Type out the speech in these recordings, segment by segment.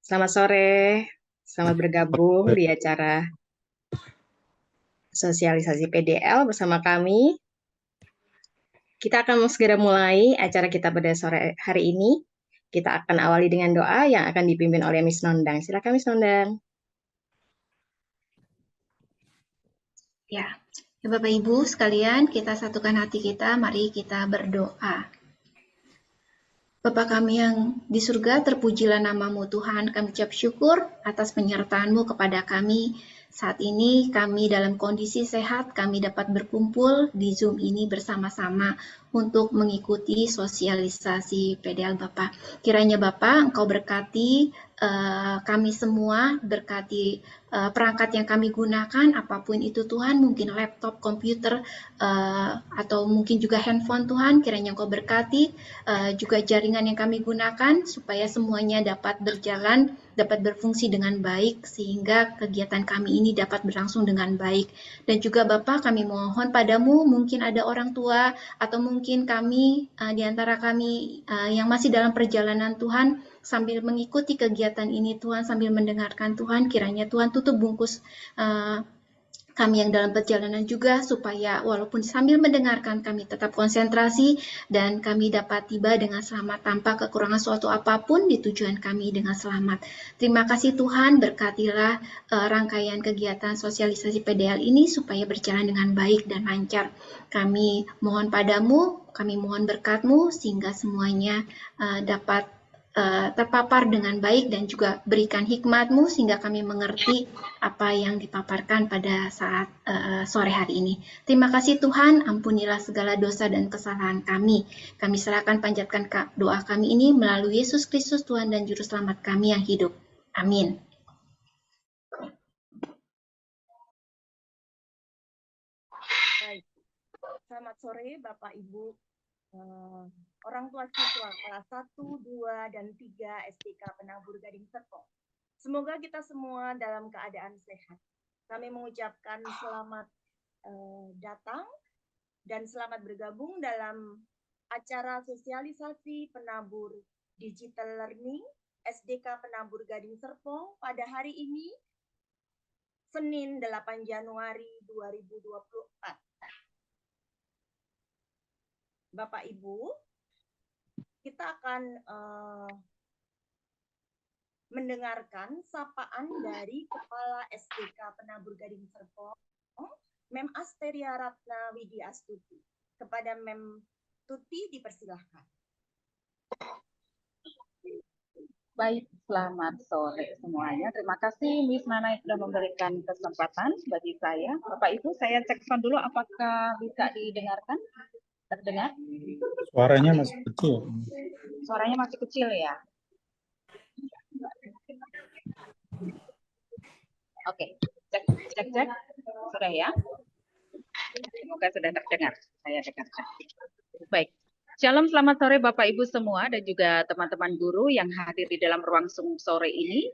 Selamat sore, selamat bergabung di acara sosialisasi PDL bersama kami. Kita akan segera mulai acara kita pada sore hari ini. Kita akan awali dengan doa yang akan dipimpin oleh Miss Nondang. Silakan Miss Nondang. Ya, Bapak Ibu sekalian, kita satukan hati kita, mari kita berdoa. Bapa kami yang di surga, terpujilah namamu Tuhan, kami ucap syukur atas penyertaan-Mu kepada kami. Saat ini kami dalam kondisi sehat, kami dapat berkumpul di Zoom ini bersama-sama untuk mengikuti sosialisasi PDL Bapak. Kiranya Bapak Engkau berkati kami semua, berkati perangkat yang kami gunakan, apapun itu Tuhan, mungkin laptop, komputer, atau mungkin juga handphone Tuhan, kiranya Engkau berkati juga jaringan yang kami gunakan supaya semuanya dapat berjalan, dapat berfungsi dengan baik sehingga kegiatan kami ini dapat berlangsung dengan baik. Dan juga Bapak kami mohon padamu, mungkin ada orang tua atau mungkin kami di antara kami yang masih dalam perjalanan Tuhan sambil mengikuti kegiatan ini Tuhan, sambil mendengarkan Tuhan, kiranya Tuhan tutup bungkus kami yang dalam perjalanan juga supaya walaupun sambil mendengarkan kami tetap konsentrasi dan kami dapat tiba dengan selamat tanpa kekurangan suatu apapun di tujuan kami dengan selamat. Terima kasih Tuhan, berkatilah rangkaian kegiatan sosialisasi PDL ini supaya berjalan dengan baik dan lancar. Kami mohon padamu, kami mohon berkat-Mu sehingga semuanya dapat terpapar dengan baik dan juga berikan hikmat-Mu sehingga kami mengerti apa yang dipaparkan pada saat sore hari ini. Terima kasih Tuhan, ampunilah segala dosa dan kesalahan kami. Kami serahkan panjatkan doa kami ini melalui Yesus Kristus Tuhan dan Juru Selamat kami yang hidup. Amin. Baik. Selamat sore Bapak Ibu, orang tua siswa kelas 1, 2, dan 3 SDK Penabur Gading Serpong. Semoga kita semua dalam keadaan sehat. Kami mengucapkan selamat datang dan selamat bergabung dalam acara sosialisasi penabur digital learning SDK Penabur Gading Serpong pada hari ini, Senin 8 Januari 2024. Bapak Ibu, kita akan mendengarkan sapaan dari Kepala SDK Penabur Gading Serpong, Mem Asteria Ratna Widya Astuti. Kepada Mem Tuti dipersilahkan. Baik, selamat sore semuanya. Terima kasih Miss Nana sudah memberikan kesempatan bagi saya. Bapak Ibu, saya cek sound dulu apakah bisa didengarkan? Terdengar? Suaranya masih kecil. Suaranya masih kecil ya? Oke, cek. Sudah ya? Semoga sudah terdengar. Saya dengarkan. Baik. Shalom, selamat sore Bapak Ibu semua dan juga teman-teman guru yang hadir di dalam ruang Zoom sore ini.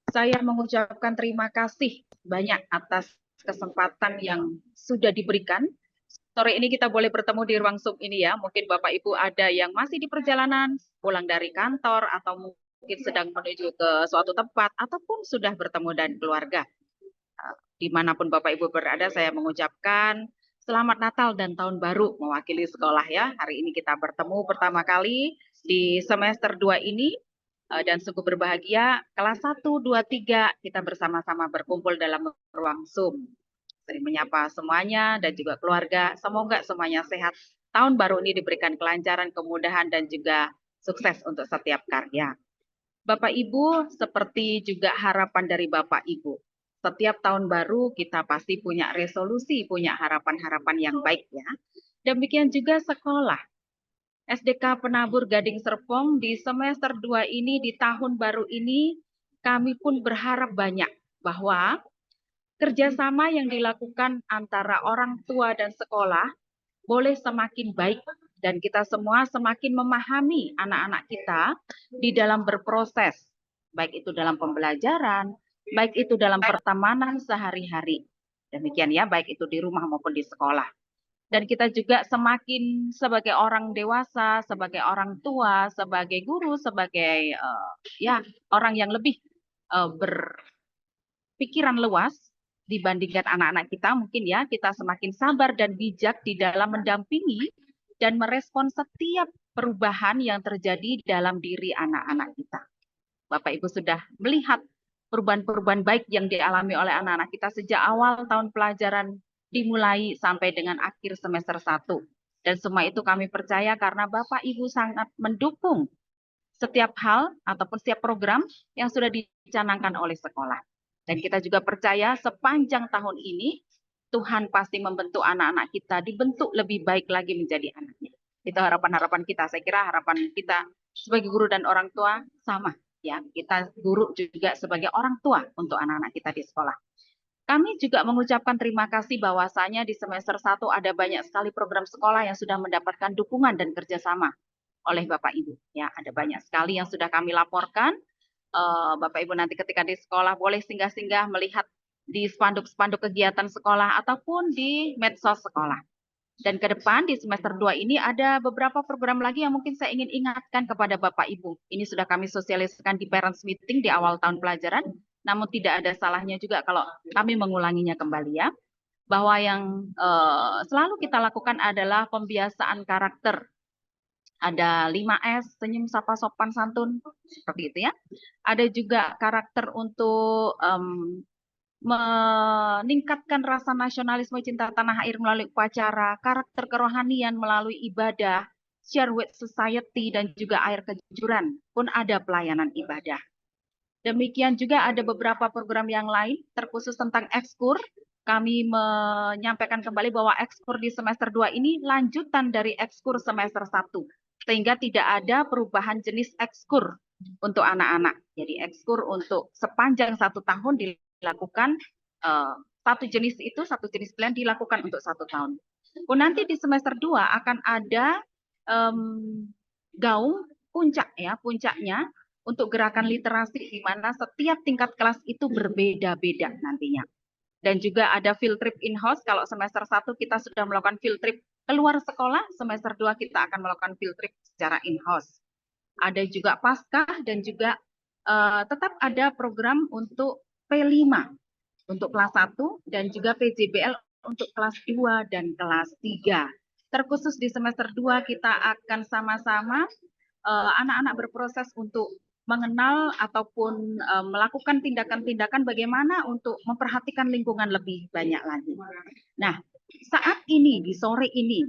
Saya mengucapkan terima kasih banyak atas kesempatan yang sudah diberikan. Sore ini kita boleh bertemu di ruang Zoom ini ya. Mungkin Bapak Ibu ada yang masih di perjalanan, pulang dari kantor, atau mungkin sedang menuju ke suatu tempat, ataupun sudah bertemu dan keluarga. Dimanapun Bapak Ibu berada, saya mengucapkan Selamat Natal dan Tahun Baru mewakili sekolah ya. Hari ini kita bertemu pertama kali di semester 2 ini. Dan sungguh berbahagia, kelas 1, 2, 3 kita bersama-sama berkumpul dalam ruang Zoom. Saya menyapa semuanya dan juga keluarga. Semoga semuanya sehat. Tahun baru ini diberikan kelancaran, kemudahan, dan juga sukses untuk setiap karya. Bapak Ibu, seperti juga harapan dari Bapak Ibu. Setiap tahun baru kita pasti punya resolusi, punya harapan-harapan yang baik ya. Demikian juga sekolah. SDK Penabur Gading Serpong di semester 2 ini, di tahun baru ini, kami pun berharap banyak bahwa kerjasama yang dilakukan antara orang tua dan sekolah boleh semakin baik dan kita semua semakin memahami anak-anak kita di dalam berproses, baik itu dalam pembelajaran, baik itu dalam pertemanan sehari-hari. Demikian ya, baik itu di rumah maupun di sekolah. Dan kita juga semakin sebagai orang dewasa, sebagai orang tua, sebagai guru, sebagai orang yang lebih berpikiran luas dibandingkan anak-anak kita, mungkin ya kita semakin sabar dan bijak di dalam mendampingi dan merespon setiap perubahan yang terjadi dalam diri anak-anak kita. Bapak Ibu sudah melihat perubahan-perubahan baik yang dialami oleh anak-anak kita sejak awal tahun pelajaran dimulai sampai dengan akhir semester 1. Dan semua itu kami percaya karena Bapak Ibu sangat mendukung setiap hal ataupun setiap program yang sudah dicanangkan oleh sekolah. Dan kita juga percaya sepanjang tahun ini Tuhan pasti membentuk anak-anak kita, dibentuk lebih baik lagi menjadi anaknya. Itu harapan-harapan kita. Saya kira harapan kita sebagai guru dan orang tua sama. Ya, kita guru juga sebagai orang tua untuk anak-anak kita di sekolah. Kami juga mengucapkan terima kasih bahwasanya di semester 1 ada banyak sekali program sekolah yang sudah mendapatkan dukungan dan kerjasama oleh Bapak Ibu. Ya, ada banyak sekali yang sudah kami laporkan. Bapak Ibu nanti ketika di sekolah boleh singgah-singgah melihat di spanduk-spanduk kegiatan sekolah ataupun di medsos sekolah. Dan ke depan di semester 2 ini ada beberapa program lagi yang mungkin saya ingin ingatkan kepada Bapak Ibu. Ini sudah kami sosialisasikan di parents meeting di awal tahun pelajaran, namun tidak ada salahnya juga kalau kami mengulanginya kembali ya. Bahwa yang selalu kita lakukan adalah pembiasaan karakter. Ada 5S, senyum, sapa, sopan, santun, seperti itu ya. Ada juga karakter untuk meningkatkan rasa nasionalisme cinta tanah air melalui upacara, karakter kerohanian melalui ibadah, share with society, dan juga air kejujuran pun ada pelayanan ibadah. Demikian juga ada beberapa program yang lain terkhusus tentang ekskur. Kami menyampaikan kembali bahwa ekskur di semester 2 ini lanjutan dari ekskur semester 1. Sehingga tidak ada perubahan jenis ekskur untuk anak-anak. Jadi ekskur untuk sepanjang 1 tahun dilakukan satu jenis pilihan dilakukan untuk 1 tahun. Nanti di semester 2 akan ada gaung puncak ya, puncaknya untuk gerakan literasi di mana setiap tingkat kelas itu berbeda-beda nantinya. Dan juga ada field trip in-house. Kalau semester 1 kita sudah melakukan field trip keluar sekolah, semester 2 kita akan melakukan field trip secara in-house. Ada juga Paskah dan juga tetap ada program untuk P5 untuk kelas 1 dan juga PJBL untuk kelas 2 dan kelas 3. Terkhusus di semester 2 kita akan sama-sama anak-anak berproses untuk mengenal ataupun melakukan tindakan-tindakan bagaimana untuk memperhatikan lingkungan lebih banyak lagi. Nah, saat ini, di sore ini,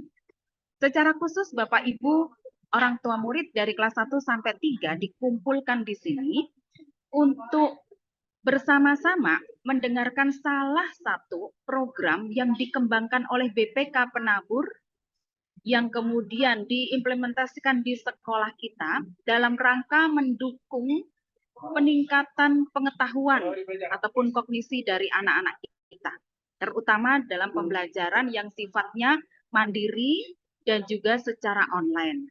secara khusus Bapak Ibu orang tua murid dari kelas 1 sampai 3 dikumpulkan di sini untuk bersama-sama mendengarkan salah satu program yang dikembangkan oleh BPK Penabur yang kemudian diimplementasikan di sekolah kita dalam rangka mendukung peningkatan pengetahuan ataupun kognisi dari anak-anak kita, terutama dalam pembelajaran yang sifatnya mandiri dan juga secara online.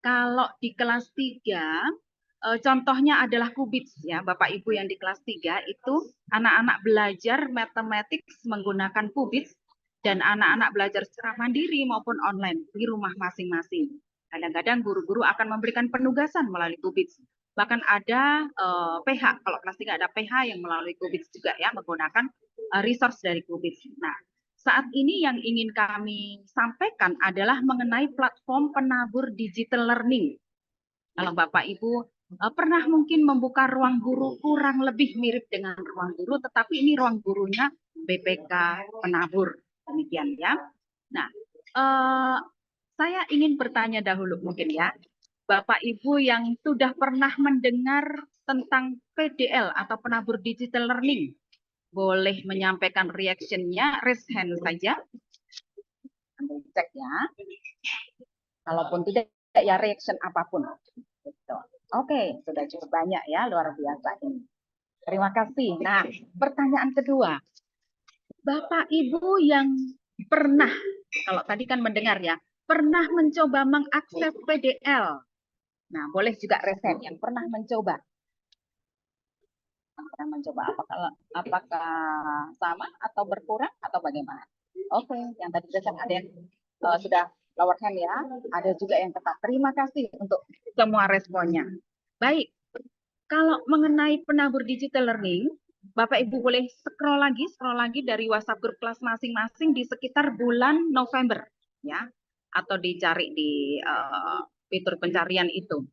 Kalau di kelas 3, contohnya adalah Qubits ya, Bapak Ibu yang di kelas 3 itu anak-anak belajar matematik menggunakan Qubits dan anak-anak belajar secara mandiri maupun online di rumah masing-masing. Kadang-kadang guru-guru akan memberikan penugasan melalui Qubits. Bahkan ada PH, kalau kelas 3 ada PH yang melalui Qubits juga ya, menggunakan resource dari Qubits. Nah, saat ini yang ingin kami sampaikan adalah mengenai platform penabur digital learning. Kalau Bapak Ibu pernah mungkin membuka ruang guru kurang lebih mirip dengan ruang guru, tetapi ini ruang gurunya BPK Penabur. Demikian ya. Nah, saya ingin bertanya dahulu mungkin ya. Bapak Ibu yang sudah pernah mendengar tentang PDL atau penabur digital learning, boleh menyampaikan reaction-nya, raise hand saja. Anda cek ya. Kalaupun tidak ya reaction apapun. Oke, sudah cukup banyak ya, luar biasa ini. Terima kasih. Nah, pertanyaan kedua. Bapak Ibu yang pernah, kalau tadi kan mendengar ya, pernah mencoba mengakses PDL. Nah, boleh juga resen yang pernah mencoba. Pernah mencoba apakah sama atau berkurang atau bagaimana? Oke, yang tadi resen ada yang sudah lower hand ya, ada juga yang tetap. Terima kasih untuk semua responnya. Baik, Kalau mengenai penabur digital learning, Bapak Ibu boleh scroll lagi dari WhatsApp grup kelas masing-masing di sekitar bulan November, ya, atau dicari di fitur pencarian itu.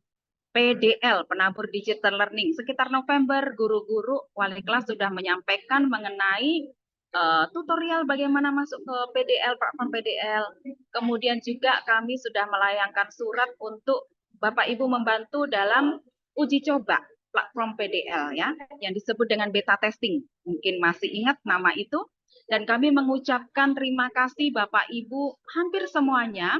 PDL, penabur digital learning. Sekitar November, guru-guru wali kelas sudah menyampaikan mengenai tutorial bagaimana masuk ke PDL, platform PDL. Kemudian juga kami sudah melayangkan surat untuk Bapak Ibu membantu dalam uji coba platform PDL ya, yang disebut dengan beta testing. Mungkin masih ingat nama itu. Dan kami mengucapkan terima kasih Bapak Ibu hampir semuanya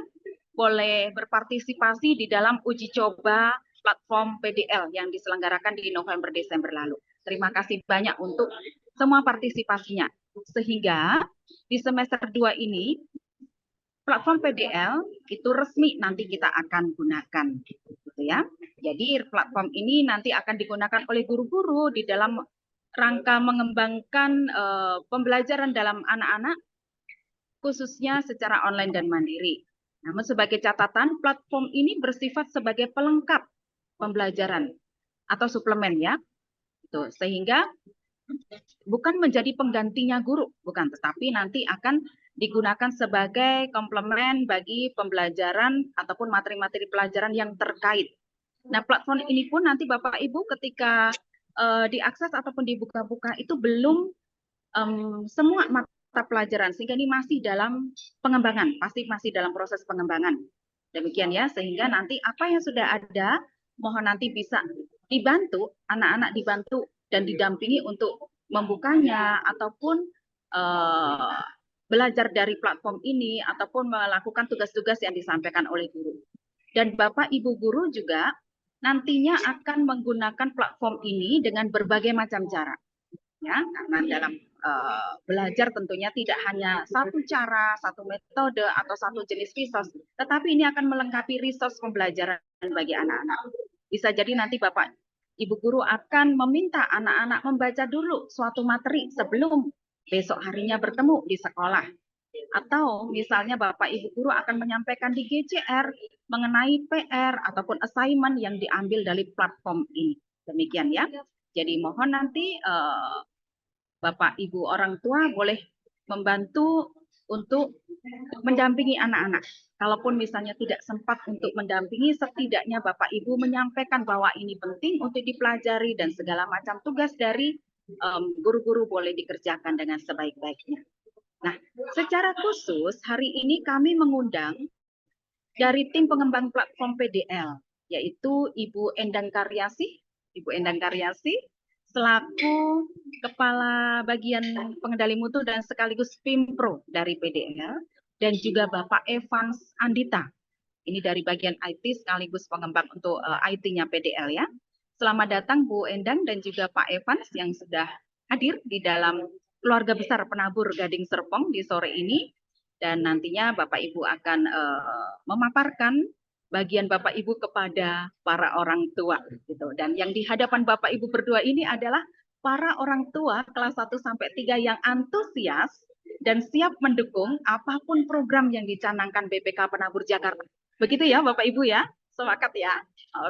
boleh berpartisipasi di dalam uji coba platform PDL yang diselenggarakan di November Desember lalu. Terima kasih banyak untuk semua partisipasinya. Sehingga di semester 2 ini platform PDL itu resmi nanti kita akan gunakan gitu ya. Jadi platform ini nanti akan digunakan oleh guru-guru di dalam rangka mengembangkan pembelajaran dalam anak-anak khususnya secara online dan mandiri. Namun sebagai catatan, platform ini bersifat sebagai pelengkap pembelajaran atau suplemen ya. Itu sehingga bukan menjadi penggantinya guru, bukan, tetapi nanti akan digunakan sebagai komplement bagi pembelajaran ataupun materi-materi pelajaran yang terkait. Nah, platform ini pun nanti Bapak Ibu ketika diakses ataupun dibuka-buka itu belum semua mata pelajaran, sehingga ini masih dalam pengembangan, pasti masih dalam proses pengembangan. Demikian ya, sehingga nanti apa yang sudah ada, mohon nanti bisa dibantu, anak-anak dibantu dan didampingi untuk membukanya ataupun belajar dari platform ini ataupun melakukan tugas-tugas yang disampaikan oleh guru. Dan Bapak Ibu guru juga nantinya akan menggunakan platform ini dengan berbagai macam cara. Ya, karena dalam belajar tentunya tidak hanya satu cara, satu metode atau satu jenis resource, tetapi ini akan melengkapi resource pembelajaran bagi anak-anak. Bisa jadi nanti Bapak Ibu guru akan meminta anak-anak membaca dulu suatu materi sebelum besok harinya bertemu di sekolah. Atau misalnya Bapak Ibu guru akan menyampaikan di GCR mengenai PR ataupun assignment yang diambil dari platform ini. Demikian ya. Jadi mohon nanti Bapak Ibu orang tua boleh membantu untuk mendampingi anak-anak. Kalaupun misalnya tidak sempat untuk mendampingi, setidaknya Bapak Ibu menyampaikan bahwa ini penting untuk dipelajari dan segala macam tugas dari guru-guru boleh dikerjakan dengan sebaik-baiknya. Nah, secara khusus hari ini kami mengundang dari tim pengembang platform PDL, yaitu Ibu Endang Karyasi, selaku Kepala Bagian Pengendali Mutu dan sekaligus Pimpro dari PDL, dan juga Bapak Evans Andita, ini dari bagian IT sekaligus pengembang untuk IT-nya PDL ya. Selamat datang Bu Endang dan juga Pak Evans yang sudah hadir di dalam keluarga besar penabur Gading Serpong di sore ini. Dan nantinya Bapak Ibu akan memaparkan bagian Bapak Ibu kepada para orang tua gitu. Dan yang di hadapan Bapak Ibu berdua ini adalah para orang tua kelas 1 sampai 3 yang antusias dan siap mendukung apapun program yang dicanangkan BPK Penabur Jakarta. Begitu ya Bapak Ibu ya? Sepakat ya?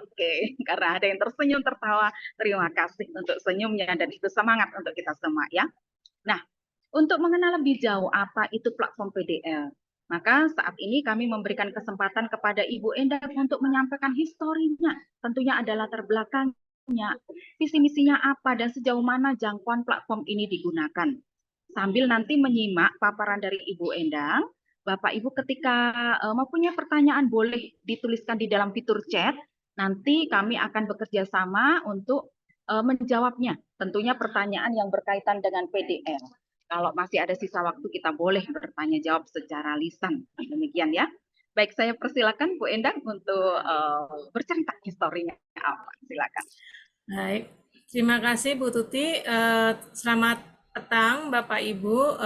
Oke, karena ada yang tersenyum tertawa, terima kasih untuk senyumnya dan itu semangat untuk kita semua ya. Nah, untuk mengenal lebih jauh apa itu platform PDL, maka saat ini kami memberikan kesempatan kepada Ibu Endang untuk menyampaikan historinya, tentunya adalah latar belakangnya, visi misinya apa dan sejauh mana jangkauan platform ini digunakan. Sambil nanti menyimak paparan dari Ibu Endang, Bapak Ibu ketika mempunyai pertanyaan boleh dituliskan di dalam fitur chat, nanti kami akan bekerja sama untuk menjawabnya. Tentunya pertanyaan yang berkaitan dengan PDL. Kalau masih ada sisa waktu kita boleh bertanya jawab secara lisan. Demikian ya. Baik, saya persilakan Bu Endang untuk bercerita historinya apa. Silakan. Baik, terima kasih Bu Tuti. Selamat petang Bapak Ibu,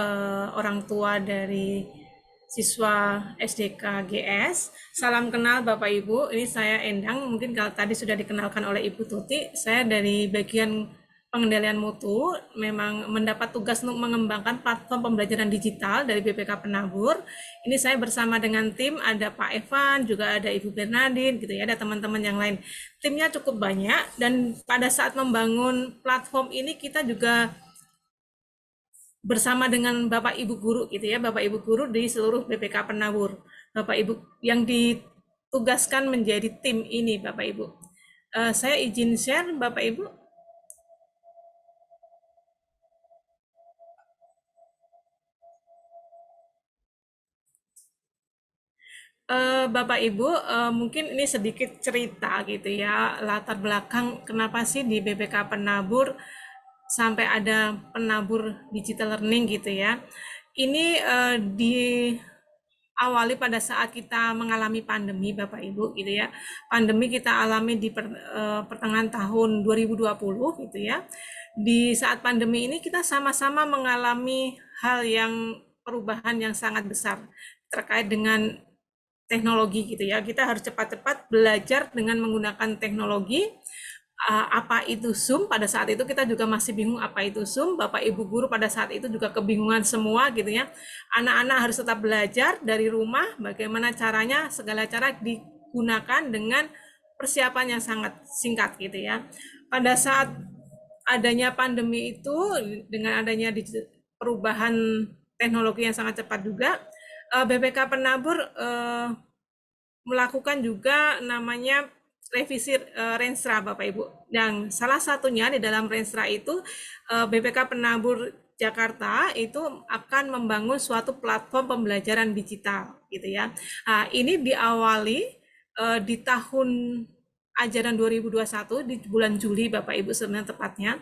orang tua dari siswa SDK GS. Salam kenal Bapak Ibu, ini saya Endang, mungkin kalau tadi sudah dikenalkan oleh Ibu Tuti, saya dari bagian Pengendalian Mutu memang mendapat tugas untuk mengembangkan platform pembelajaran digital dari BPK Penabur. Ini saya bersama dengan tim, ada Pak Evan, juga ada Ibu Bernadine, gitu ya, ada teman-teman yang lain. Timnya cukup banyak, dan pada saat membangun platform ini kita juga bersama dengan Bapak Ibu guru, gitu ya, Bapak Ibu guru di seluruh BPK Penabur, Bapak Ibu yang ditugaskan menjadi tim ini, Bapak Ibu. Saya izin share, Bapak Ibu. Bapak Ibu, mungkin ini sedikit cerita gitu ya, latar belakang kenapa sih di BPK Penabur sampai ada penabur digital learning gitu ya. Ini diawali pada saat kita mengalami pandemi, Bapak Ibu, gitu ya. Pandemi kita alami di pertengahan tahun 2020 gitu ya. Di saat pandemi ini kita sama-sama mengalami hal yang perubahan yang sangat besar terkait dengan teknologi gitu ya. Kita harus cepat-cepat belajar dengan menggunakan teknologi. Apa itu Zoom? Pada saat itu kita juga masih bingung apa itu Zoom. Bapak Ibu guru pada saat itu juga kebingungan semua gitu ya. Anak-anak harus tetap belajar dari rumah, bagaimana caranya, segala cara digunakan dengan persiapan yang sangat singkat gitu ya. Pada saat adanya pandemi itu, dengan adanya perubahan teknologi yang sangat cepat juga, BPK Penabur melakukan juga namanya revisi Renstra, Bapak Ibu. Dan salah satunya di dalam Renstra itu BPK Penabur Jakarta itu akan membangun suatu platform pembelajaran digital gitu ya. Ini diawali di tahun ajaran 2021 di bulan Juli, Bapak Ibu, sebenarnya tepatnya.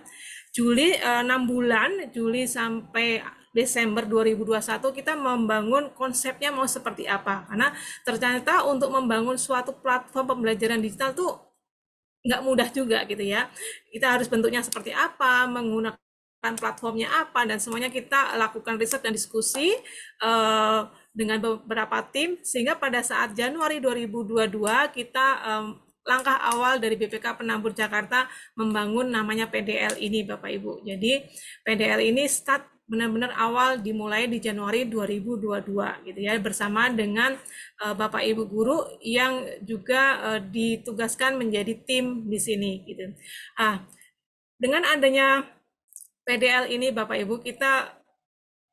Juli 6 bulan, Juli sampai Desember 2021 kita membangun konsepnya mau seperti apa. Karena ternyata untuk membangun suatu platform pembelajaran digital tuh nggak mudah juga gitu ya. Kita harus bentuknya seperti apa, menggunakan platformnya apa, dan semuanya kita lakukan riset dan diskusi dengan beberapa tim, sehingga pada saat Januari 2022 kita langkah awal dari BPK Penabur Jakarta membangun namanya PDL ini, Bapak Ibu. Jadi PDL ini start benar-benar awal dimulai di Januari 2022 gitu ya, bersama dengan Bapak Ibu guru yang juga ditugaskan menjadi tim di sini gitu. Dengan adanya PDL ini, Bapak Ibu, kita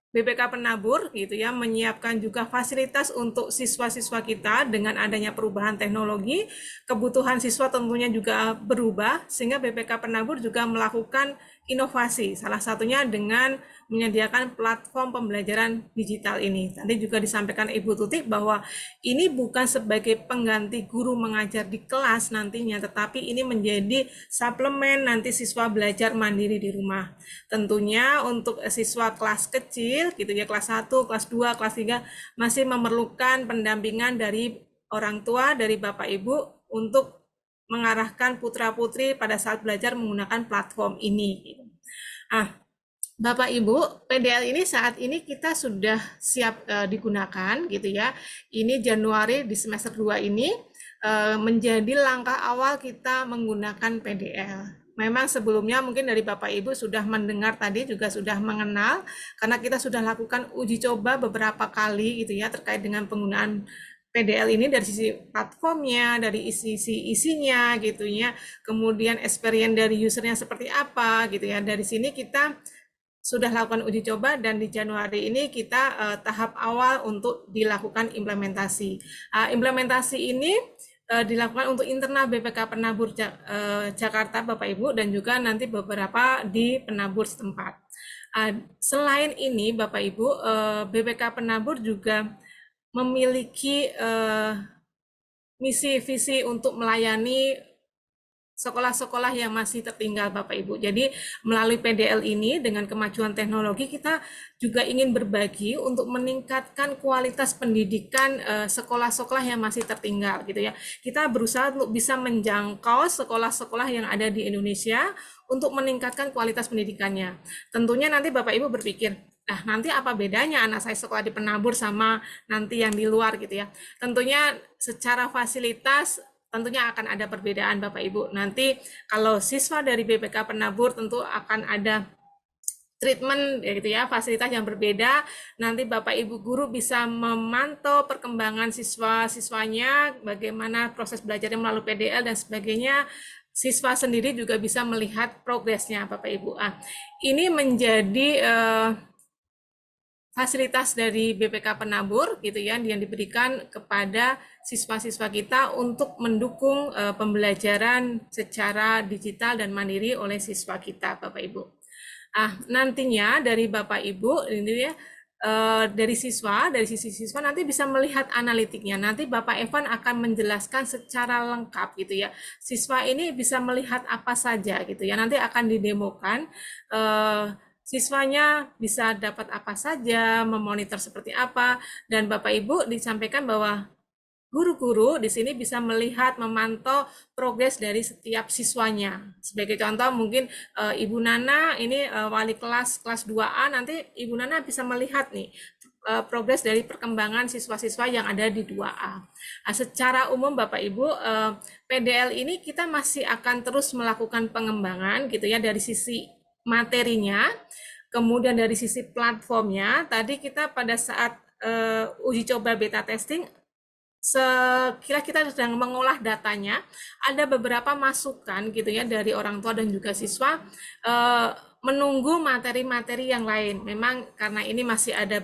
BPK Penabur gitu ya menyiapkan juga fasilitas untuk siswa-siswa kita. Dengan adanya perubahan teknologi, kebutuhan siswa tentunya juga berubah, sehingga BPK Penabur juga melakukan inovasi, salah satunya dengan menyediakan platform pembelajaran digital ini. Tadi juga disampaikan Ibu Tuti bahwa ini bukan sebagai pengganti guru mengajar di kelas nantinya, tetapi ini menjadi suplemen nanti siswa belajar mandiri di rumah. Tentunya untuk siswa kelas kecil gitu ya, kelas 1, kelas 2, kelas 3 masih memerlukan pendampingan dari orang tua, dari Bapak Ibu untuk mengarahkan putra-putri pada saat belajar menggunakan platform ini. Bapak Ibu, PDL ini saat ini kita sudah siap digunakan gitu ya. Ini Januari di semester 2 ini menjadi langkah awal kita menggunakan PDL. Memang sebelumnya mungkin dari Bapak Ibu sudah mendengar tadi, juga sudah mengenal, karena kita sudah lakukan uji coba beberapa kali gitu ya terkait dengan penggunaan PDL ini dari sisi platformnya, dari isinya gitu ya, kemudian experience dari usernya seperti apa gitu ya. Dari sini kita sudah lakukan uji coba, dan di Januari ini kita tahap awal untuk dilakukan implementasi. Implementasi ini dilakukan untuk internal BPK Penabur Jakarta, Bapak Ibu, dan juga nanti beberapa di penabur setempat. Selain ini, Bapak Ibu, BPK Penabur juga memiliki misi visi untuk melayani sekolah-sekolah yang masih tertinggal, Bapak Ibu. Jadi melalui PDL ini dengan kemajuan teknologi kita juga ingin berbagi untuk meningkatkan kualitas pendidikan sekolah-sekolah yang masih tertinggal gitu ya. Kita berusaha untuk bisa menjangkau sekolah-sekolah yang ada di Indonesia untuk meningkatkan kualitas pendidikannya. Tentunya nanti Bapak Ibu berpikir, nanti apa bedanya anak saya sekolah di Penabur sama nanti yang di luar gitu ya. Tentunya secara fasilitas tentunya akan ada perbedaan Bapak Ibu. Nanti kalau siswa dari BPK Penabur tentu akan ada treatment ya gitu ya, fasilitas yang berbeda. Nanti Bapak Ibu guru bisa memantau perkembangan siswa-siswanya, bagaimana proses belajarnya melalui PDL dan sebagainya. Siswa sendiri juga bisa melihat progresnya Bapak Ibu. Ini menjadi fasilitas dari BPK Penabur gitu ya, yang diberikan kepada siswa-siswa kita untuk mendukung pembelajaran secara digital dan mandiri oleh siswa kita Bapak Ibu. Nantinya dari Bapak Ibu ini ya, dari sisi siswa nanti bisa melihat analitiknya. Nanti Bapak Evan akan menjelaskan secara lengkap gitu ya. Siswa ini bisa melihat apa saja gitu ya. Nanti akan didemokan. Siswanya bisa dapat apa saja, memonitor seperti apa, dan Bapak Ibu disampaikan bahwa guru-guru di sini bisa melihat, memantau progres dari setiap siswanya. Sebagai contoh mungkin Ibu Nana ini wali kelas 2A, nanti Ibu Nana bisa melihat nih progres dari perkembangan siswa-siswa yang ada di 2A. Secara umum Bapak Ibu, PDL ini kita masih akan terus melakukan pengembangan gitu ya dari sisi materinya, kemudian dari sisi platformnya. Tadi kita pada saat uji coba beta testing, sekira kita sedang mengolah datanya, ada beberapa masukan gitu ya dari orang tua dan juga siswa, menunggu materi-materi yang lain. Memang karena ini masih ada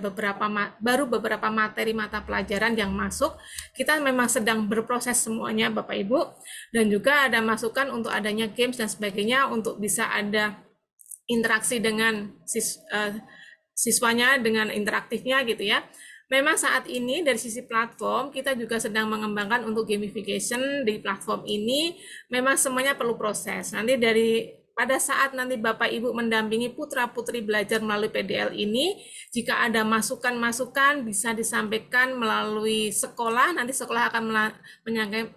baru beberapa materi mata pelajaran yang masuk, kita memang sedang berproses semuanya Bapak Ibu, dan juga ada masukan untuk adanya games dan sebagainya untuk bisa ada interaksi dengan siswanya, dengan interaktifnya gitu ya. Memang saat ini dari sisi platform kita juga sedang mengembangkan untuk gamification di platform ini. Memang semuanya perlu proses. Nanti pada saat nanti Bapak Ibu mendampingi putra-putri belajar melalui PDL ini, jika ada masukan-masukan bisa disampaikan melalui sekolah, nanti sekolah akan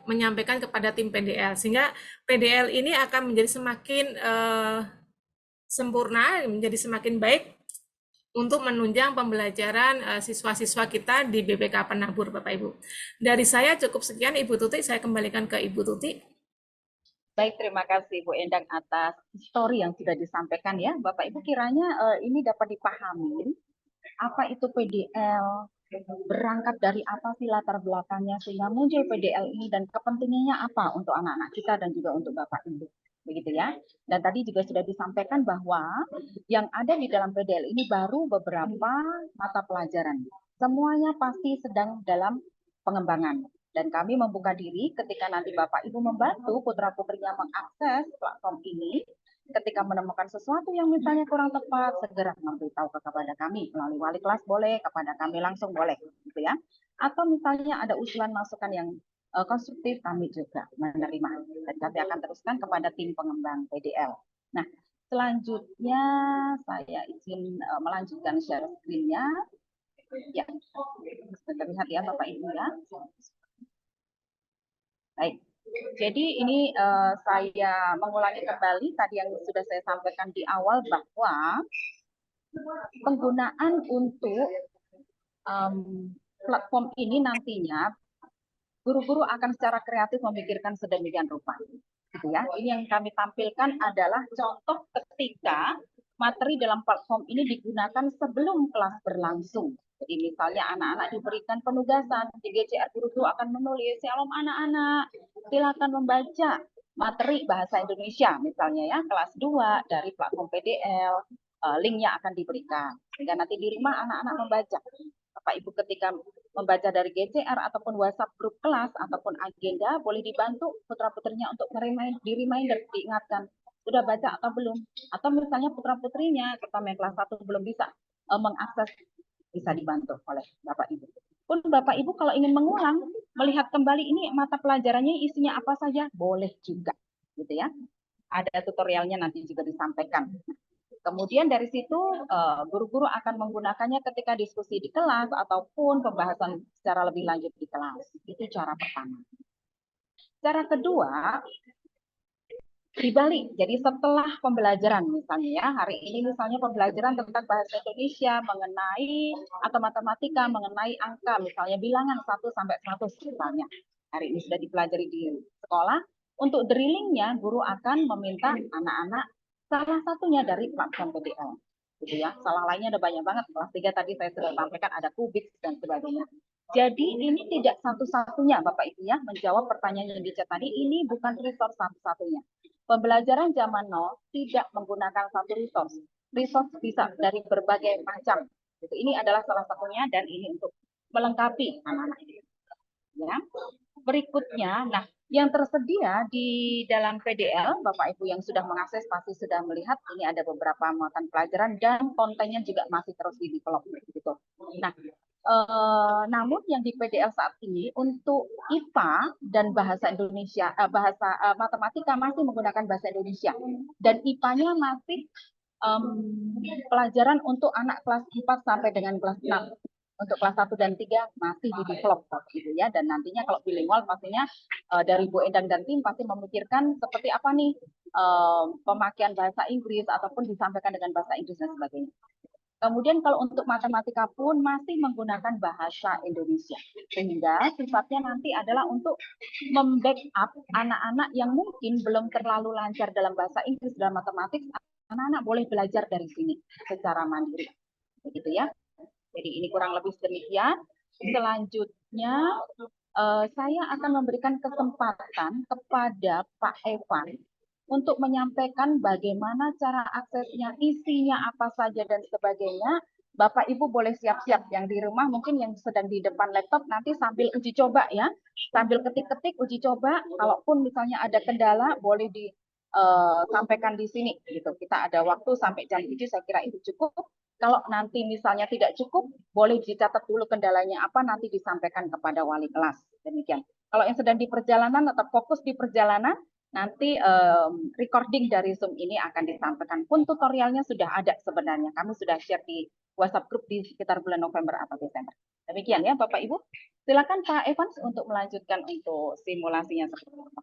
menyampaikan kepada tim PDL, sehingga PDL ini akan menjadi semakin sempurna, menjadi semakin baik untuk menunjang pembelajaran siswa-siswa kita di BPK Penabur Bapak Ibu. Dari saya cukup sekian Ibu Tuti, saya kembalikan ke Ibu Tuti. Baik, terima kasih Bu Endang atas histori yang sudah disampaikan ya. Bapak Ibu kiranya ini dapat dipahami apa itu PDL, berangkat dari apa sih latar belakangnya sehingga muncul PDL ini dan kepentingannya apa untuk anak-anak kita dan juga untuk Bapak Ibu. Begitu ya. Dan tadi juga sudah disampaikan bahwa yang ada di dalam PDL ini baru beberapa mata pelajaran. Semuanya pasti sedang dalam pengembangan. Dan kami membuka diri ketika nanti Bapak Ibu membantu putra-putrinya mengakses platform ini, ketika menemukan sesuatu yang misalnya kurang tepat, segera memberitahu kepada kami melalui wali kelas boleh, kepada kami langsung boleh, gitu ya. Atau misalnya ada usulan masukan yang konstruktif, kami juga menerima. Dan kami akan teruskan kepada tim pengembang PDL. Nah, selanjutnya saya izin melanjutkan share screen-nya. Ya, terlihat ya Bapak Ibu ya. Baik, jadi ini saya mengulangi kembali tadi yang sudah saya sampaikan di awal bahwa penggunaan untuk platform ini nantinya guru-guru akan secara kreatif memikirkan sedemikian rupa. Gitu ya. Ini yang kami tampilkan adalah contoh ketika materi dalam platform ini digunakan sebelum kelas berlangsung. Jadi misalnya anak-anak diberikan penugasan, di GCR guru-guru akan menulis, "Shalom anak-anak, silakan membaca materi bahasa Indonesia," misalnya ya, kelas 2 dari platform PDL, linknya akan diberikan. Sehingga nanti di rumah anak-anak membaca. Bapak Ibu ketika membaca dari GCR ataupun WhatsApp grup kelas ataupun agenda, boleh dibantu putra-putrinya untuk di reminder, diingatkan, sudah baca atau belum. Atau misalnya putra-putrinya, terutama yang kelas 1 belum bisa mengakses, bisa dibantu oleh Bapak Ibu. Pun Bapak Ibu kalau ingin mengulang, melihat kembali ini mata pelajarannya isinya apa saja, boleh juga. Gitu ya. Ada tutorialnya nanti juga disampaikan. Kemudian dari situ guru-guru akan menggunakannya ketika diskusi di kelas ataupun pembahasan secara lebih lanjut di kelas. Itu cara pertama. Cara kedua, dibalik. Jadi setelah pembelajaran misalnya ya, hari ini misalnya pembelajaran tentang bahasa Indonesia mengenai atau matematika mengenai angka misalnya bilangan 1 sampai 100 misalnya. hari ini sudah dipelajari di sekolah. Untuk drillingnya, guru akan meminta anak-anak salah satunya dari platform PDL. Gitu ya. Salah lainnya ada banyak banget. Kelas 3 tadi saya sudah sampaikan ada Kubik dan sebagainya. Jadi ini tidak satu-satunya Bapak Ibu ya, menjawab pertanyaan yang di chat tadi, ini bukan resource satu-satunya. Pembelajaran zaman now tidak menggunakan satu resource. Resource bisa dari berbagai macam. Gitu. Ini adalah salah satunya dan ini untuk melengkapi anak-anak ini. Ya. Berikutnya, nah yang tersedia di dalam PDL, Bapak Ibu yang sudah mengakses pasti sudah melihat ini ada beberapa muatan pelajaran dan kontennya juga masih terus di-develop gitu. Nah, namun yang di PDL saat ini untuk IPA dan bahasa Indonesia, matematika masih menggunakan bahasa Indonesia dan IPA-nya masih pelajaran untuk anak kelas 4 sampai dengan kelas 6. Untuk kelas 1 dan 3 masih di develop gitu ya, dan nantinya kalau bilingual pastinya dari Bu Endang dan tim pasti memikirkan seperti apa nih pemakaian bahasa Inggris ataupun disampaikan dengan bahasa Inggris dan sebagainya. Kemudian kalau untuk matematika pun masih menggunakan bahasa Indonesia, sehingga sifatnya nanti adalah untuk membackup anak-anak yang mungkin belum terlalu lancar dalam bahasa Inggris dan matematik, anak-anak boleh belajar dari sini secara mandiri, begitu ya. Jadi ini kurang lebih demikian. Selanjutnya saya akan memberikan kesempatan kepada Pak Evan untuk menyampaikan bagaimana cara aksesnya, isinya apa saja dan sebagainya. Bapak Ibu boleh siap-siap yang di rumah, mungkin yang sedang di depan laptop nanti sambil uji coba ya, sambil ketik-ketik uji coba. Kalaupun misalnya ada kendala boleh disampaikan di sini gitu. Kita ada waktu sampai jam 7, saya kira itu cukup. Kalau nanti misalnya tidak cukup, boleh dicatat dulu kendalanya apa, nanti disampaikan kepada wali kelas. Demikian. Kalau yang sedang di perjalanan atau fokus di perjalanan, nanti recording dari Zoom ini akan disampaikan. Pun tutorialnya sudah ada sebenarnya. Kami sudah share di WhatsApp group di sekitar bulan November atau Desember. Demikian ya Bapak Ibu. Silakan Pak Evans untuk melanjutkan untuk simulasinya seperti apa.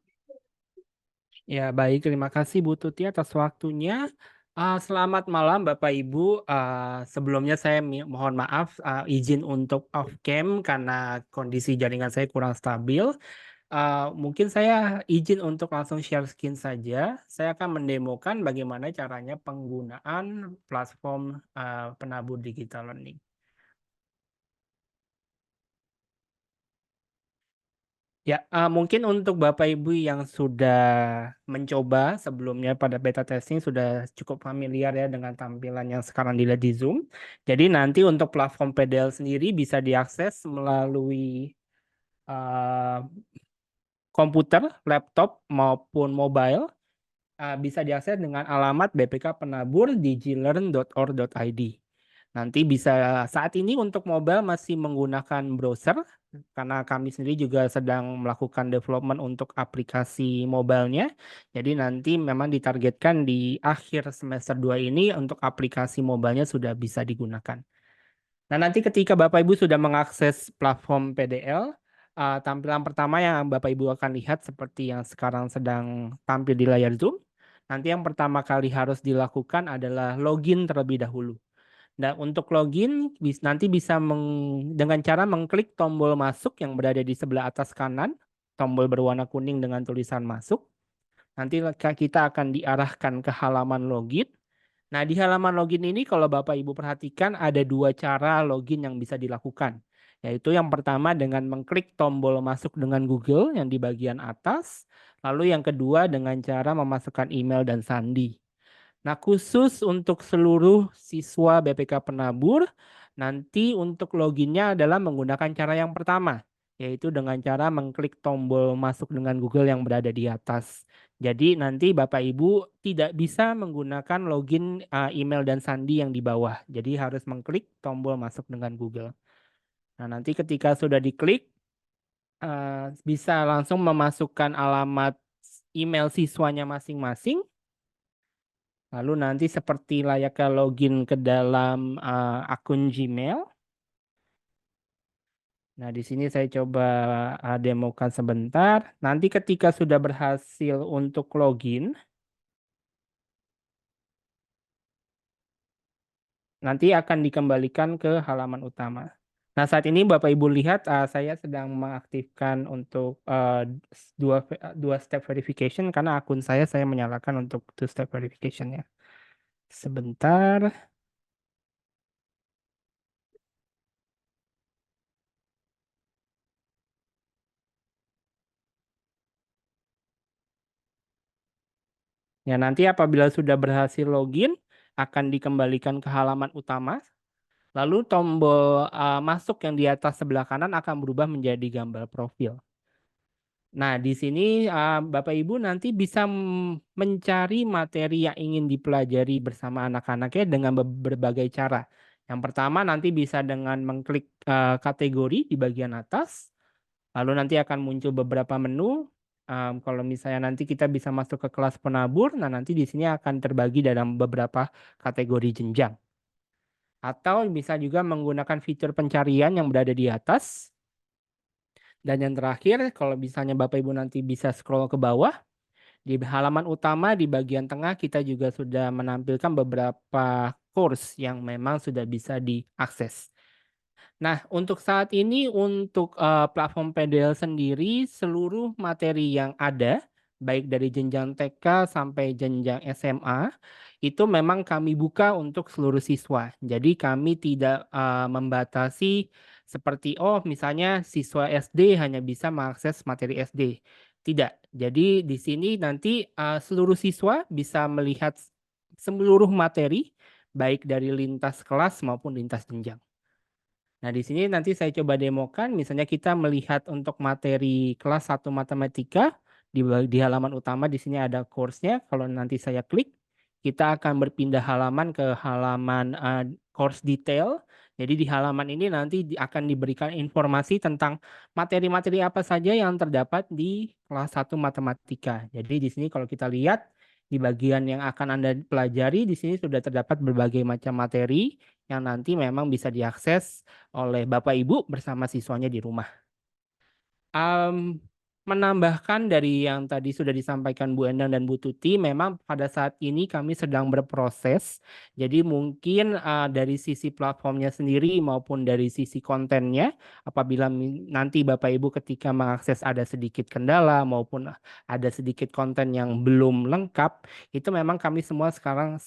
Ya, baik. Terima kasih Bu Tuti atas waktunya. Selamat malam Bapak Ibu. Sebelumnya saya mohon maaf izin untuk off cam karena kondisi jaringan saya kurang stabil. Mungkin saya izin untuk langsung share screen saja. Saya akan mendemokan bagaimana caranya penggunaan platform penabur digital learning. Ya, mungkin untuk Bapak Ibu yang sudah mencoba sebelumnya pada beta testing sudah cukup familiar ya dengan tampilan yang sekarang dilihat di Zoom. Jadi nanti untuk platform PDL sendiri bisa diakses melalui komputer, laptop maupun mobile. Bisa diakses dengan alamat bpkpenabur.digilearn.org.id. Nanti bisa saat ini untuk mobile masih menggunakan browser karena kami sendiri juga sedang melakukan development untuk aplikasi mobilenya. Jadi nanti memang ditargetkan di akhir semester 2 ini untuk aplikasi mobilenya sudah bisa digunakan. Nah, nanti ketika Bapak Ibu sudah mengakses platform PDL, tampilan pertama yang Bapak Ibu akan lihat seperti yang sekarang sedang tampil di layar Zoom. Nanti yang pertama kali harus dilakukan adalah login terlebih dahulu. Nah, untuk login nanti bisa dengan cara mengklik tombol masuk yang berada di sebelah atas kanan, tombol berwarna kuning dengan tulisan masuk. Nanti kita akan diarahkan ke halaman login. Nah, di halaman login ini kalau Bapak Ibu perhatikan ada 2 cara login yang bisa dilakukan. Yaitu yang pertama dengan mengklik tombol masuk dengan Google yang di bagian atas. Lalu yang kedua dengan cara memasukkan email dan sandi. Nah, khusus untuk seluruh siswa BPK Penabur, nanti untuk loginnya adalah menggunakan cara yang pertama, yaitu dengan cara mengklik tombol masuk dengan Google yang berada di atas. Jadi nanti Bapak Ibu tidak bisa menggunakan login email dan sandi yang di bawah. Jadi harus mengklik tombol masuk dengan Google. Nah, nanti ketika sudah diklik, bisa langsung memasukkan alamat email siswanya masing-masing. Lalu nanti seperti layaknya login ke dalam akun Gmail. Nah, di sini saya coba demokan sebentar. Nanti ketika sudah berhasil untuk login, nanti akan dikembalikan ke halaman utama. Nah, saat ini Bapak Ibu lihat saya sedang mengaktifkan untuk dua step verification karena akun saya menyalakan untuk two step verification ya. Sebentar. Ya, nanti apabila sudah berhasil login, akan dikembalikan ke halaman utama. Lalu tombol masuk yang di atas sebelah kanan akan berubah menjadi gambar profil. Nah, di sini Bapak Ibu nanti bisa mencari materi yang ingin dipelajari bersama anak-anaknya dengan berbagai cara. Yang pertama nanti bisa dengan mengklik kategori di bagian atas. Lalu nanti akan muncul beberapa menu. Kalau misalnya nanti kita bisa masuk ke kelas penabur, nah nanti di sini akan terbagi dalam beberapa kategori jenjang. Atau bisa juga menggunakan fitur pencarian yang berada di atas. Dan yang terakhir, kalau misalnya Bapak Ibu nanti bisa scroll ke bawah, di halaman utama di bagian tengah kita juga sudah menampilkan beberapa course yang memang sudah bisa diakses. Nah, untuk saat ini untuk platform PDL sendiri seluruh materi yang ada baik dari jenjang TK sampai jenjang SMA itu memang kami buka untuk seluruh siswa. Jadi kami tidak membatasi seperti misalnya siswa SD hanya bisa mengakses materi SD. Tidak. Jadi di sini nanti seluruh siswa bisa melihat seluruh materi baik dari lintas kelas maupun lintas jenjang. Nah, di sini nanti saya coba demokan, misalnya kita melihat untuk materi kelas 1 matematika, di halaman utama di sini ada course-nya, kalau nanti saya klik, kita akan berpindah halaman ke halaman course detail. Jadi di halaman ini nanti akan diberikan informasi tentang materi-materi apa saja yang terdapat di kelas 1 matematika. Jadi di sini kalau kita lihat, di bagian yang akan Anda pelajari, di sini sudah terdapat berbagai macam materi yang nanti memang bisa diakses oleh Bapak Ibu bersama siswanya di rumah. Menambahkan dari yang tadi sudah disampaikan Bu Endang dan Bu Tuti, memang pada saat ini kami sedang berproses. Jadi mungkin dari sisi platformnya sendiri maupun dari sisi kontennya, apabila nanti Bapak Ibu ketika mengakses ada sedikit kendala maupun ada sedikit konten yang belum lengkap, itu memang kami semua sekarang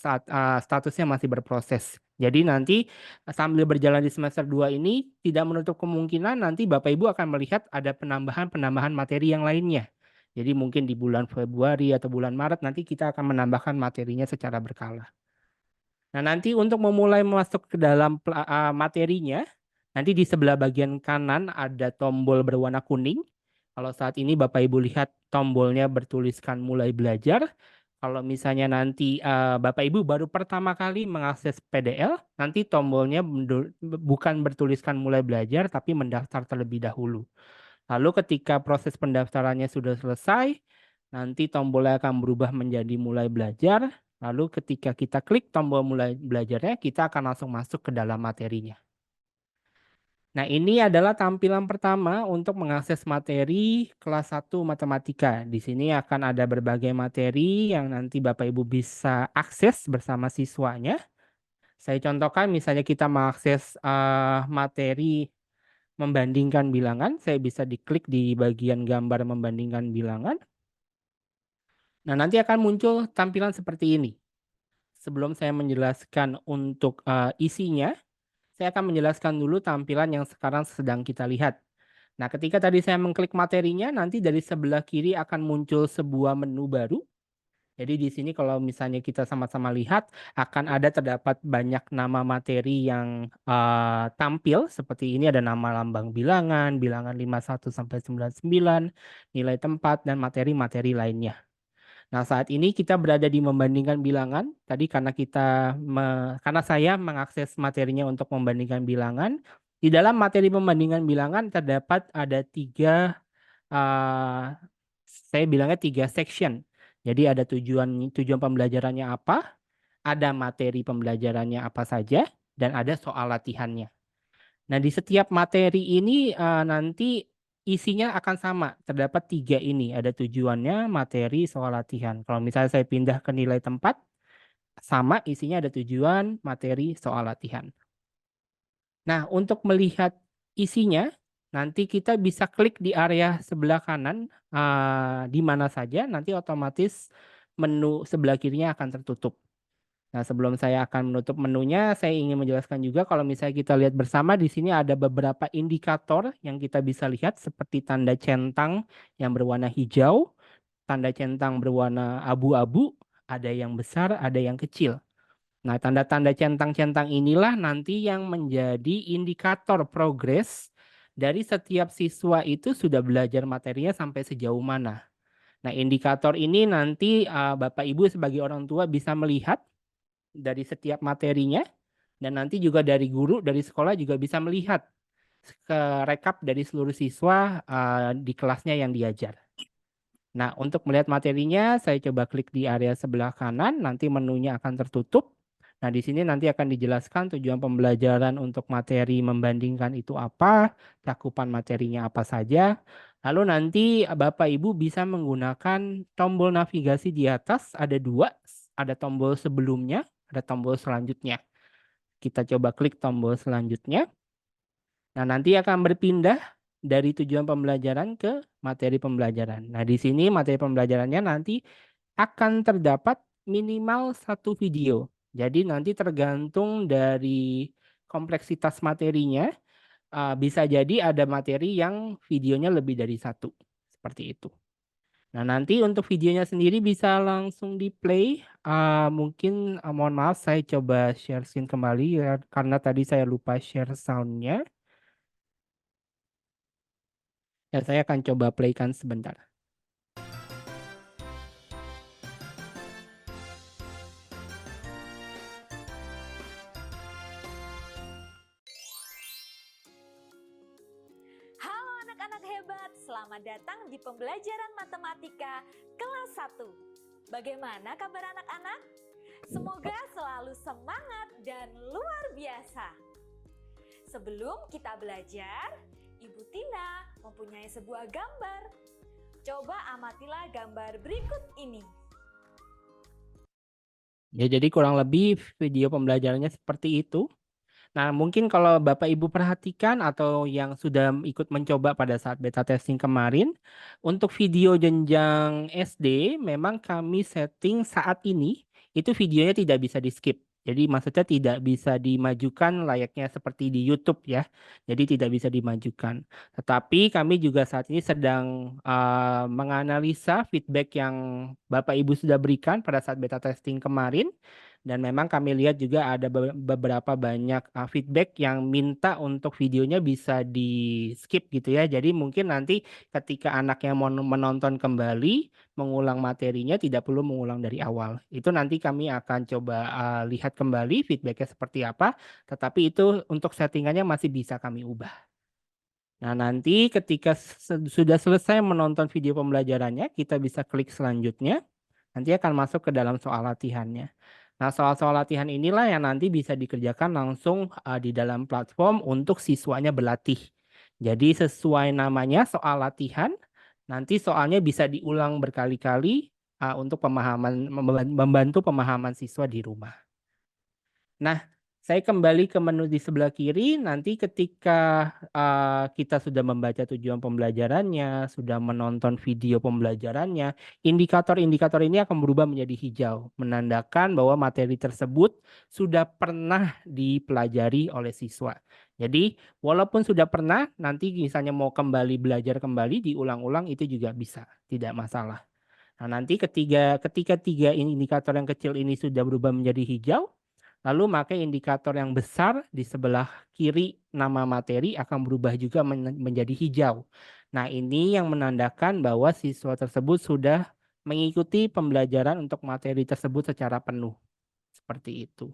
statusnya masih berproses. Jadi nanti sambil berjalan di semester 2 ini tidak menutup kemungkinan nanti Bapak Ibu akan melihat ada penambahan materi yang lainnya. Jadi mungkin di bulan Februari atau bulan Maret nanti kita akan menambahkan materinya secara berkala. Nah, nanti untuk memulai masuk ke dalam materinya, nanti di sebelah bagian kanan ada tombol berwarna kuning. Kalau saat ini Bapak Ibu lihat tombolnya bertuliskan mulai belajar. Kalau misalnya nanti Bapak Ibu baru pertama kali mengakses PDL, nanti tombolnya bukan bertuliskan mulai belajar, tapi mendaftar terlebih dahulu. Lalu ketika proses pendaftarannya sudah selesai, nanti tombolnya akan berubah menjadi mulai belajar. Lalu ketika kita klik tombol mulai belajarnya, kita akan langsung masuk ke dalam materinya. Nah, ini adalah tampilan pertama untuk mengakses materi kelas 1 matematika. Di sini akan ada berbagai materi yang nanti Bapak Ibu bisa akses bersama siswanya. Saya contohkan misalnya kita mengakses materi membandingkan bilangan, saya bisa diklik di bagian gambar membandingkan bilangan. Nah, nanti akan muncul tampilan seperti ini. Sebelum saya menjelaskan untuk isinya, saya akan menjelaskan dulu tampilan yang sekarang sedang kita lihat. Nah, ketika tadi saya mengklik materinya, nanti dari sebelah kiri akan muncul sebuah menu baru. Jadi di sini kalau misalnya kita sama-sama lihat, akan ada terdapat banyak nama materi yang tampil. Seperti ini ada nama lambang bilangan, bilangan 51 sampai 99, nilai tempat, dan materi-materi lainnya. Nah, saat ini kita berada di membandingkan bilangan. Tadi karena karena saya mengakses materinya untuk membandingkan bilangan. Di dalam materi membandingkan bilangan terdapat ada saya bilangnya 3 section. Jadi ada tujuan pembelajarannya apa, ada materi pembelajarannya apa saja, dan ada soal latihannya. Nah, di setiap materi ini nanti isinya akan sama. Terdapat 3 ini. Ada tujuannya, materi, soal latihan. Kalau misalnya saya pindah ke nilai tempat, sama isinya ada tujuan, materi, soal latihan. Nah, untuk melihat isinya, nanti kita bisa klik di area sebelah kanan di mana saja, nanti otomatis menu sebelah kirinya akan tertutup. Nah, sebelum saya akan menutup menunya, saya ingin menjelaskan juga kalau misalnya kita lihat bersama di sini ada beberapa indikator yang kita bisa lihat seperti tanda centang yang berwarna hijau, tanda centang berwarna abu-abu, ada yang besar, ada yang kecil. Nah, tanda-tanda centang-centang inilah nanti yang menjadi indikator progres dari setiap siswa itu sudah belajar materinya sampai sejauh mana. Nah, indikator ini nanti Bapak Ibu sebagai orang tua bisa melihat dari setiap materinya, dan nanti juga dari guru, dari sekolah juga bisa melihat ke rekap dari seluruh siswa di kelasnya yang diajar. Nah, untuk melihat materinya, saya coba klik di area sebelah kanan, nanti menunya akan tertutup. Nah, di sini nanti akan dijelaskan tujuan pembelajaran untuk materi membandingkan itu apa, cakupan materinya apa saja. Lalu nanti Bapak Ibu bisa menggunakan tombol navigasi di atas, ada 2, ada tombol sebelumnya, ada tombol selanjutnya. Kita coba klik tombol selanjutnya. Nah, nanti akan berpindah dari tujuan pembelajaran ke materi pembelajaran. Nah, di sini materi pembelajarannya nanti akan terdapat minimal 1 video. Jadi nanti tergantung dari kompleksitas materinya, bisa jadi ada materi yang videonya lebih dari 1. Seperti itu. Nah, nanti untuk videonya sendiri bisa langsung di play. Mungkin mohon maaf saya coba share screen kembali ya, karena tadi saya lupa share soundnya. Ya, saya akan coba playkan sebentar. Halo anak-anak hebat, selamat datang di pembelajaran matematika kelas 1. Bagaimana kabar anak-anak? Semoga selalu semangat dan luar biasa. Sebelum kita belajar, Ibu Tina mempunyai sebuah gambar. Coba amatilah gambar berikut ini. Ya, jadi kurang lebih video pembelajarannya seperti itu. Nah, mungkin kalau Bapak Ibu perhatikan atau yang sudah ikut mencoba pada saat beta testing kemarin, untuk video jenjang SD memang kami setting saat ini itu videonya tidak bisa di-skip. Jadi maksudnya tidak bisa dimajukan layaknya seperti di YouTube ya. Jadi tidak bisa dimajukan. Tetapi kami juga saat ini sedang menganalisa feedback yang Bapak Ibu sudah berikan pada saat beta testing kemarin. Dan memang kami lihat juga ada beberapa banyak feedback yang minta untuk videonya bisa di skip gitu ya. Jadi mungkin nanti ketika anaknya mau menonton kembali, mengulang materinya tidak perlu mengulang dari awal. Itu nanti kami akan coba lihat kembali feedbacknya seperti apa. Tetapi itu untuk settingannya masih bisa kami ubah. Nah, nanti ketika sudah selesai menonton video pembelajarannya, kita bisa klik selanjutnya. Nanti akan masuk ke dalam soal latihannya. Nah, soal-soal latihan inilah yang nanti bisa dikerjakan langsung di dalam platform untuk siswanya berlatih. Jadi sesuai namanya soal latihan, nanti soalnya bisa diulang berkali-kali untuk membantu pemahaman siswa di rumah. Nah, saya kembali ke menu di sebelah kiri. Nanti ketika kita sudah membaca tujuan pembelajarannya, sudah menonton video pembelajarannya, indikator-indikator ini akan berubah menjadi hijau, menandakan bahwa materi tersebut sudah pernah dipelajari oleh siswa. Jadi, walaupun sudah pernah, nanti misalnya mau kembali belajar kembali, diulang-ulang itu juga bisa, tidak masalah. Nah, nanti ketika 3 indikator yang kecil ini sudah berubah menjadi hijau, lalu maka indikator yang besar di sebelah kiri nama materi akan berubah juga menjadi hijau. Nah, ini yang menandakan bahwa siswa tersebut sudah mengikuti pembelajaran untuk materi tersebut secara penuh. Seperti itu.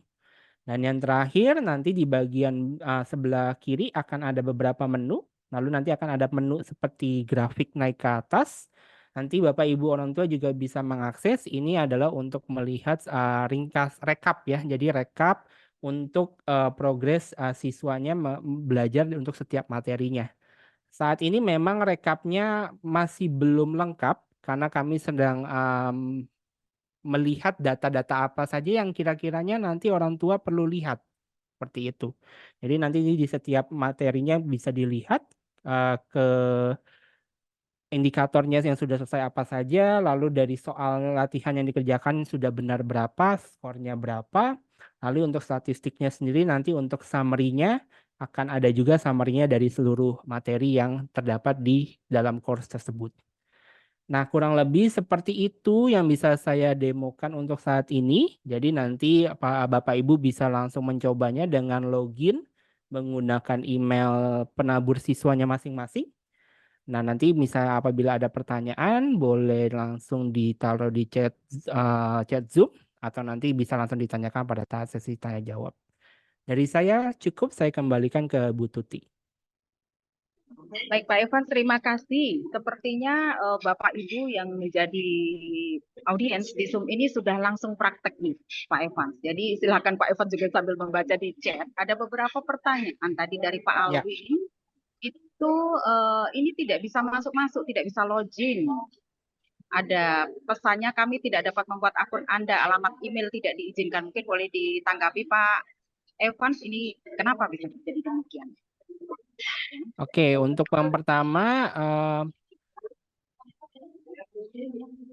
Dan yang terakhir nanti di bagian sebelah kiri akan ada beberapa menu. Lalu nanti akan ada menu seperti grafik naik ke atas. Nanti Bapak Ibu orang tua juga bisa mengakses. Ini adalah untuk melihat ringkas rekap ya. Jadi rekap untuk progres siswanya belajar untuk setiap materinya. Saat ini memang rekapnya masih belum lengkap karena kami sedang melihat data-data apa saja yang kira-kiranya nanti orang tua perlu lihat seperti itu. Jadi nanti di setiap materinya bisa dilihat ke indikatornya yang sudah selesai apa saja, lalu dari soal latihan yang dikerjakan sudah benar berapa, skornya berapa, lalu untuk statistiknya sendiri nanti untuk summary-nya akan ada juga summary-nya dari seluruh materi yang terdapat di dalam course tersebut. Nah, kurang lebih seperti itu yang bisa saya demokan untuk saat ini. Jadi nanti Bapak Ibu bisa langsung mencobanya dengan login menggunakan email penabur siswanya masing-masing. Nah, nanti misalnya apabila ada pertanyaan, boleh langsung ditaruh di chat Zoom atau nanti bisa langsung ditanyakan pada saat sesi tanya jawab. Dari saya cukup, saya kembalikan ke Bu Tuti. Baik Pak Evan, terima kasih. Sepertinya Bapak Ibu yang menjadi audiens di Zoom ini sudah langsung praktek nih Pak Evan. Jadi silakan Pak Evan juga sambil membaca di chat. Ada beberapa pertanyaan tadi dari Pak Ya. Alwi. Itu ini tidak bisa masuk-masuk, tidak bisa login. Ada pesannya kami tidak dapat membuat akun Anda, alamat email tidak diizinkan. Mungkin boleh ditanggapi Pak Evans, ini kenapa bisa terjadi demikian? Oke, untuk yang pertama,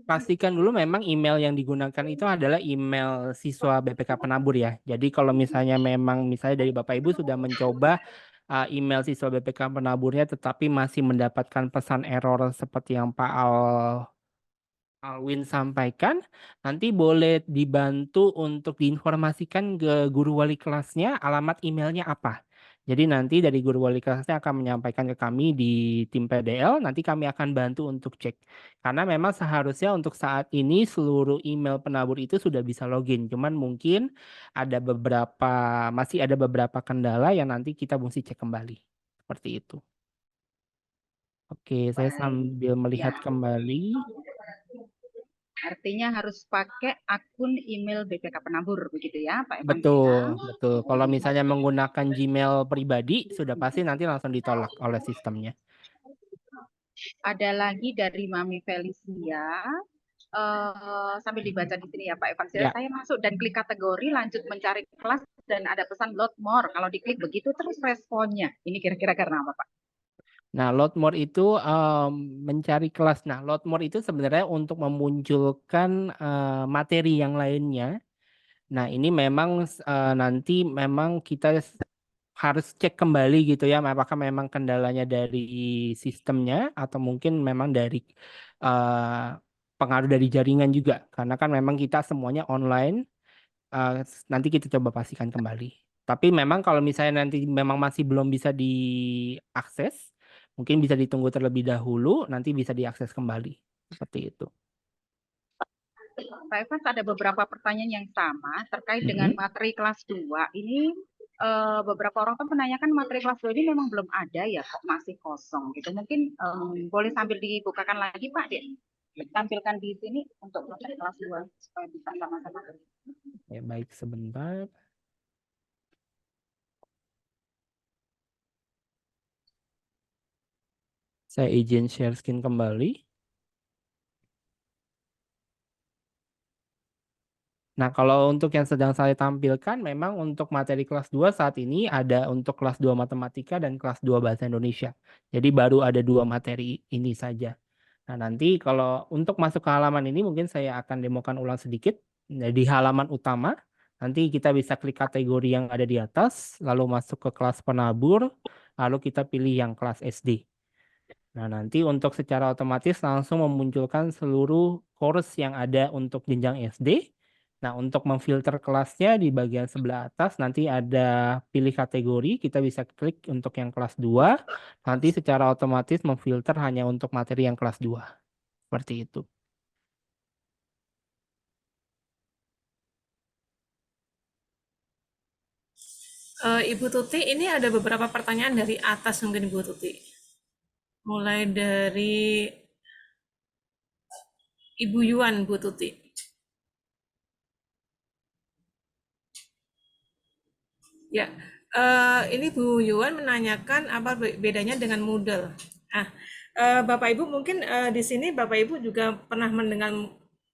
pastikan dulu memang email yang digunakan itu adalah email siswa BPK Penabur ya. Jadi kalau misalnya memang misalnya dari Bapak Ibu sudah mencoba email siswa BPK Penaburnya tetapi masih mendapatkan pesan error seperti yang Pak Alwin sampaikan, nanti boleh dibantu untuk diinformasikan ke guru wali kelasnya alamat emailnya apa. Jadi nanti dari guru wali kelasnya akan menyampaikan ke kami di tim PDL, nanti kami akan bantu untuk cek. Karena memang seharusnya untuk saat ini seluruh email penabur itu sudah bisa login. Cuman mungkin masih ada beberapa kendala yang nanti kita mesti cek kembali. Seperti itu. Oke, saya sambil melihat kembali. Artinya harus pakai akun email BPK Penabur, begitu ya Pak Evan? Betul, betul. Kalau misalnya menggunakan Gmail pribadi, sudah pasti nanti langsung ditolak oleh sistemnya. Ada lagi dari Mami Felicia, sambil dibaca di sini ya Pak Evan. Ya. Saya masuk dan klik kategori, lanjut mencari kelas, dan ada pesan load more. Kalau diklik begitu terus responnya. Ini kira-kira karena apa Pak? Nah, load more itu mencari kelas. Nah, load more itu sebenarnya untuk memunculkan materi yang lainnya. Nah, ini memang nanti memang kita harus cek kembali gitu ya, apakah memang kendalanya dari sistemnya atau mungkin memang dari pengaruh dari jaringan juga. Karena kan memang kita semuanya online. Nanti kita coba pastikan kembali. Tapi memang kalau misalnya nanti memang masih belum bisa diakses, mungkin bisa ditunggu terlebih dahulu, nanti bisa diakses kembali. Seperti itu. Pak Evans, ada beberapa pertanyaan yang sama terkait dengan materi kelas 2. Ini beberapa orang kan menanyakan materi kelas 2 ini memang belum ada ya, kok masih kosong gitu. Mungkin boleh sambil dibukakan lagi Pak, tampilkan di sini untuk materi kelas 2 supaya bisa sama-sama. Ya, baik, sebentar. Saya izin share screen kembali. Nah, kalau untuk yang sedang saya tampilkan, memang untuk materi kelas 2 saat ini ada untuk kelas 2 Matematika dan kelas 2 Bahasa Indonesia. Jadi baru ada 2 materi ini saja. Nah, nanti kalau untuk masuk ke halaman ini mungkin saya akan demokan ulang sedikit. Nah, di halaman utama, nanti kita bisa klik kategori yang ada di atas, lalu masuk ke kelas penabur, lalu kita pilih yang kelas SD. Nah, nanti untuk secara otomatis langsung memunculkan seluruh course yang ada untuk jenjang SD. Nah, untuk memfilter kelasnya di bagian sebelah atas nanti ada pilih kategori, kita bisa klik untuk yang kelas 2. Nanti secara otomatis memfilter hanya untuk materi yang kelas 2. Seperti itu. Ibu Tuti, ini ada beberapa pertanyaan dari atas mungkin Ibu Tuti. Mulai dari Ibu Yuan, Bu Tuti. Ya, ini Bu Yuan menanyakan apa bedanya dengan Moodle. Bapak Ibu mungkin di sini Bapak Ibu juga pernah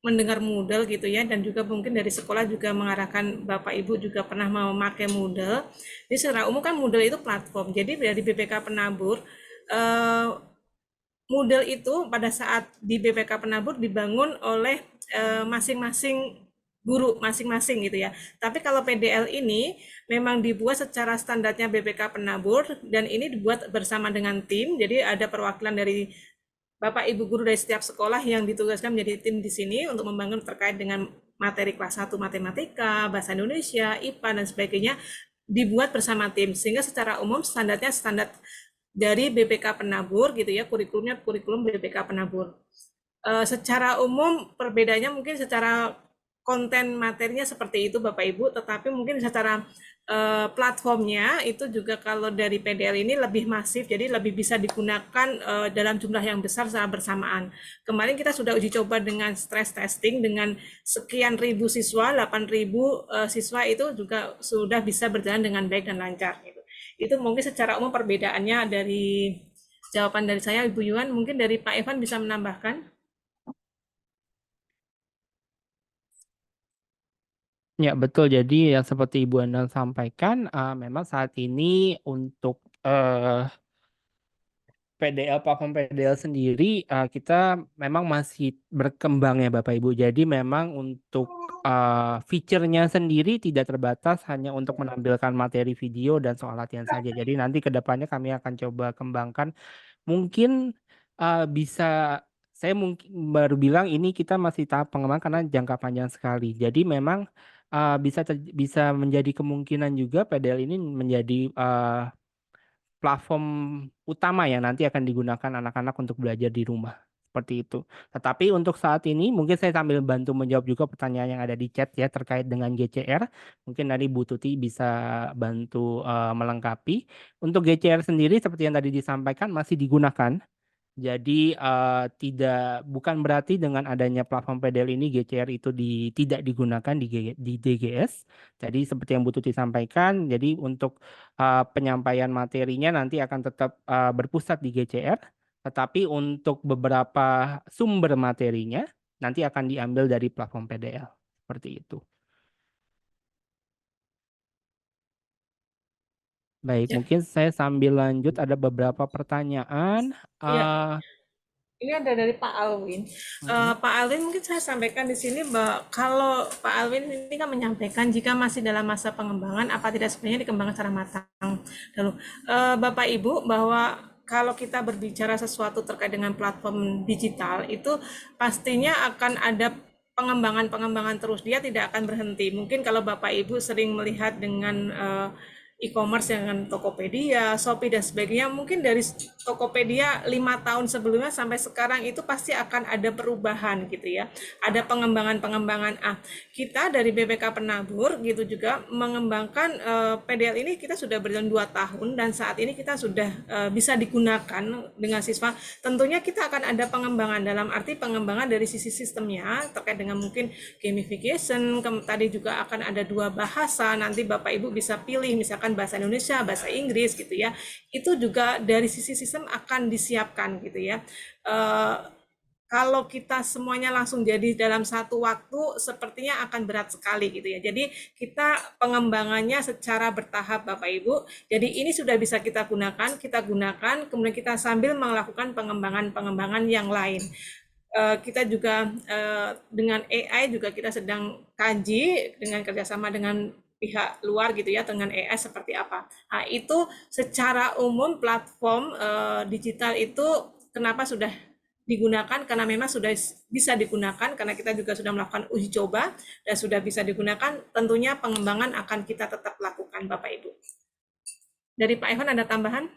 mendengar Moodle gitu ya, dan juga mungkin dari sekolah juga mengarahkan Bapak Ibu juga pernah memakai Moodle. Jadi secara umum kan Moodle itu platform. Jadi dari BPK Penabur, Moodle itu pada saat di BPK Penabur dibangun oleh masing-masing guru masing-masing gitu ya. Tapi kalau PDL ini memang dibuat secara standarnya BPK Penabur dan ini dibuat bersama dengan tim. Jadi ada perwakilan dari Bapak Ibu guru dari setiap sekolah yang ditugaskan menjadi tim di sini untuk membangun terkait dengan materi kelas 1 matematika, bahasa Indonesia, IPA dan sebagainya dibuat bersama tim sehingga secara umum standarnya standar dari BPK Penabur gitu ya, kurikulumnya kurikulum BPK Penabur. Secara umum perbedaannya mungkin secara konten materinya seperti itu Bapak Ibu, tetapi mungkin secara platformnya itu juga kalau dari PDL ini lebih masif, jadi lebih bisa digunakan dalam jumlah yang besar secara bersamaan. Kemarin kita sudah uji coba dengan stress testing dengan sekian ribu siswa, 8.000 siswa itu juga sudah bisa berjalan dengan baik dan lancar. Gitu. Itu mungkin secara umum perbedaannya dari jawaban dari saya, Ibu Yuan. Mungkin dari Pak Evan bisa menambahkan. Ya, betul. Jadi yang seperti Ibu Anang sampaikan, memang saat ini untuk PDL, platform PDL sendiri, kita memang masih berkembang ya Bapak Ibu. Jadi memang untuk fiturnya sendiri tidak terbatas hanya untuk menampilkan materi video dan soal latihan saja. Jadi nanti ke depannya kami akan coba kembangkan. Mungkin bisa, saya mungkin baru bilang ini kita masih tahap pengembangan karena jangka panjang sekali. Jadi memang bisa menjadi kemungkinan juga PDL ini menjadi platform utama yang nanti akan digunakan anak-anak untuk belajar di rumah. Seperti itu. Tetapi untuk saat ini mungkin saya sambil bantu menjawab juga pertanyaan yang ada di chat ya terkait dengan GCR. Mungkin nanti Bu Tuti bisa bantu melengkapi. Untuk GCR sendiri seperti yang tadi disampaikan masih digunakan. Jadi bukan berarti dengan adanya platform PDL ini GCR itu tidak digunakan di DGS. Jadi seperti yang Bu Tuti sampaikan, jadi untuk penyampaian materinya nanti akan tetap berpusat di GCR, tetapi untuk beberapa sumber materinya nanti akan diambil dari platform PDL. Seperti itu. Baik, Ya. mungkin saya sambil lanjut ada beberapa pertanyaan. Ya. Ini ada dari Pak Alwin. Pak Alwin mungkin saya sampaikan di sini bahwa kalau Pak Alwin ini kan menyampaikan jika masih dalam masa pengembangan, apa tidak sebenarnya dikembangkan secara matang. Lalu Bapak Ibu bahwa kalau kita berbicara sesuatu terkait dengan platform digital itu pastinya akan ada pengembangan-pengembangan terus, dia tidak akan berhenti. Mungkin kalau Bapak Ibu sering melihat dengan e-commerce dengan Tokopedia, Shopee dan sebagainya, mungkin dari Tokopedia 5 tahun sebelumnya sampai sekarang itu pasti akan ada perubahan gitu ya. Ada pengembangan-pengembangan. Kita dari BPK Penabur gitu juga mengembangkan PDL ini kita sudah berjalan 2 tahun dan saat ini kita sudah bisa digunakan dengan siswa. Tentunya kita akan ada pengembangan dalam arti pengembangan dari sisi sistemnya terkait dengan mungkin gamification, tadi juga akan ada 2 bahasa, nanti Bapak Ibu bisa pilih misalkan bahasa Indonesia, bahasa Inggris gitu ya. Itu juga dari sisi sistem akan disiapkan gitu ya. Kalau kita semuanya langsung jadi dalam satu waktu sepertinya akan berat sekali gitu ya. Jadi kita pengembangannya secara bertahap Bapak Ibu. Jadi ini sudah bisa kita gunakan, kemudian kita sambil melakukan pengembangan-pengembangan yang lain. Kita juga dengan AI juga kita sedang kaji dengan kerjasama dengan pihak luar gitu ya dengan AI seperti apa. Nah, itu secara umum platform digital itu kenapa sudah digunakan karena memang sudah bisa digunakan karena kita juga sudah melakukan uji coba dan sudah bisa digunakan, tentunya pengembangan akan kita tetap lakukan Bapak Ibu. Dari Pak Evan ada tambahan?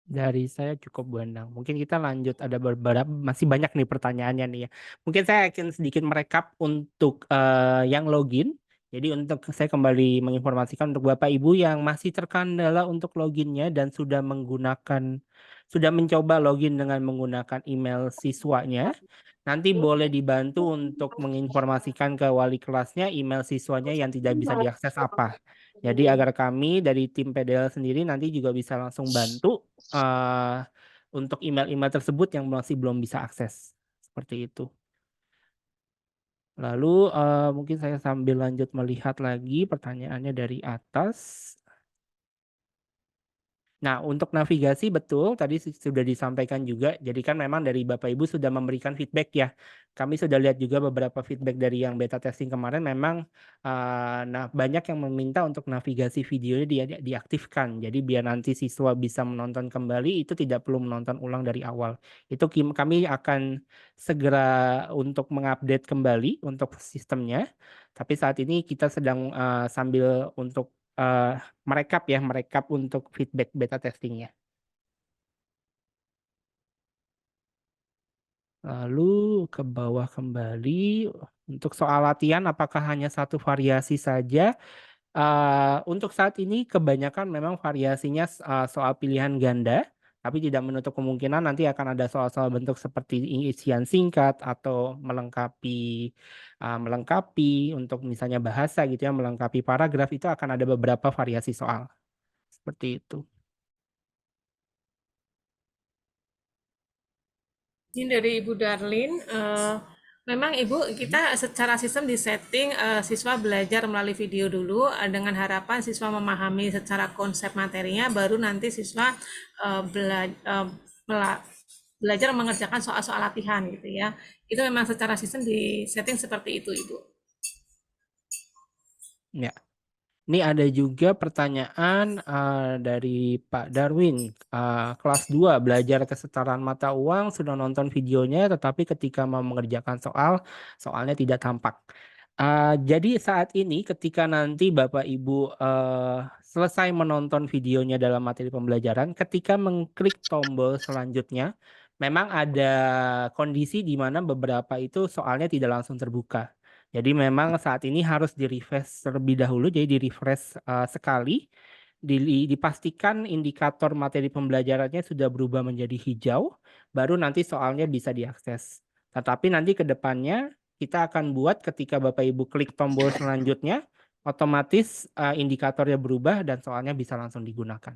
Dari saya cukup Bu Endang. Mungkin kita lanjut, ada beberapa, masih banyak nih pertanyaannya nih ya. Mungkin saya akan sedikit merekap untuk yang login. Jadi untuk saya kembali menginformasikan untuk Bapak Ibu yang masih terkendala untuk loginnya dan sudah mencoba login dengan menggunakan email siswanya. Nanti boleh dibantu untuk menginformasikan ke wali kelasnya email siswanya yang tidak bisa diakses apa. Jadi agar kami dari tim PDL sendiri nanti juga bisa langsung bantu untuk email-email tersebut yang masih belum bisa akses. Seperti itu. Lalu mungkin saya sambil lanjut melihat lagi pertanyaannya dari atas. Nah, untuk navigasi betul tadi sudah disampaikan juga. Jadi kan memang dari Bapak Ibu sudah memberikan feedback ya. Kami sudah lihat juga beberapa feedback dari yang beta testing kemarin memang nah banyak yang meminta untuk navigasi videonya diaktifkan. Jadi biar nanti siswa bisa menonton kembali itu tidak perlu menonton ulang dari awal. Itu kami akan segera untuk mengupdate kembali untuk sistemnya. Tapi saat ini kita sedang sambil untuk merekap untuk feedback beta testingnya. Lalu ke bawah kembali untuk soal latihan apakah hanya satu variasi saja? Untuk saat ini kebanyakan memang variasinya soal pilihan ganda, tapi tidak menutup kemungkinan nanti akan ada soal-soal bentuk seperti isian singkat atau melengkapi untuk misalnya bahasa gitu ya, melengkapi paragraf itu akan ada beberapa variasi soal. Seperti itu. Ini dari Ibu Darlin, memang Ibu kita secara sistem disetting siswa belajar melalui video dulu dengan harapan siswa memahami secara konsep materinya, baru nanti siswa belajar mengerjakan soal-soal latihan gitu ya. Itu memang secara sistem disetting seperti itu Ibu. Ya. Ini ada juga pertanyaan dari Pak Darwin. Kelas 2 belajar kesetaraan mata uang, sudah nonton videonya, tetapi ketika mau mengerjakan soalnya tidak tampak. Jadi saat ini ketika nanti Bapak Ibu selesai menonton videonya dalam materi pembelajaran, ketika mengklik tombol selanjutnya, memang ada kondisi di mana beberapa itu soalnya tidak langsung terbuka. Jadi memang saat ini harus di-refresh terlebih dahulu, jadi di-refresh sekali, dipastikan indikator materi pembelajarannya sudah berubah menjadi hijau, baru nanti soalnya bisa diakses. Tetapi nanti ke depannya kita akan buat ketika Bapak Ibu klik tombol selanjutnya, otomatis indikatornya berubah dan soalnya bisa langsung digunakan.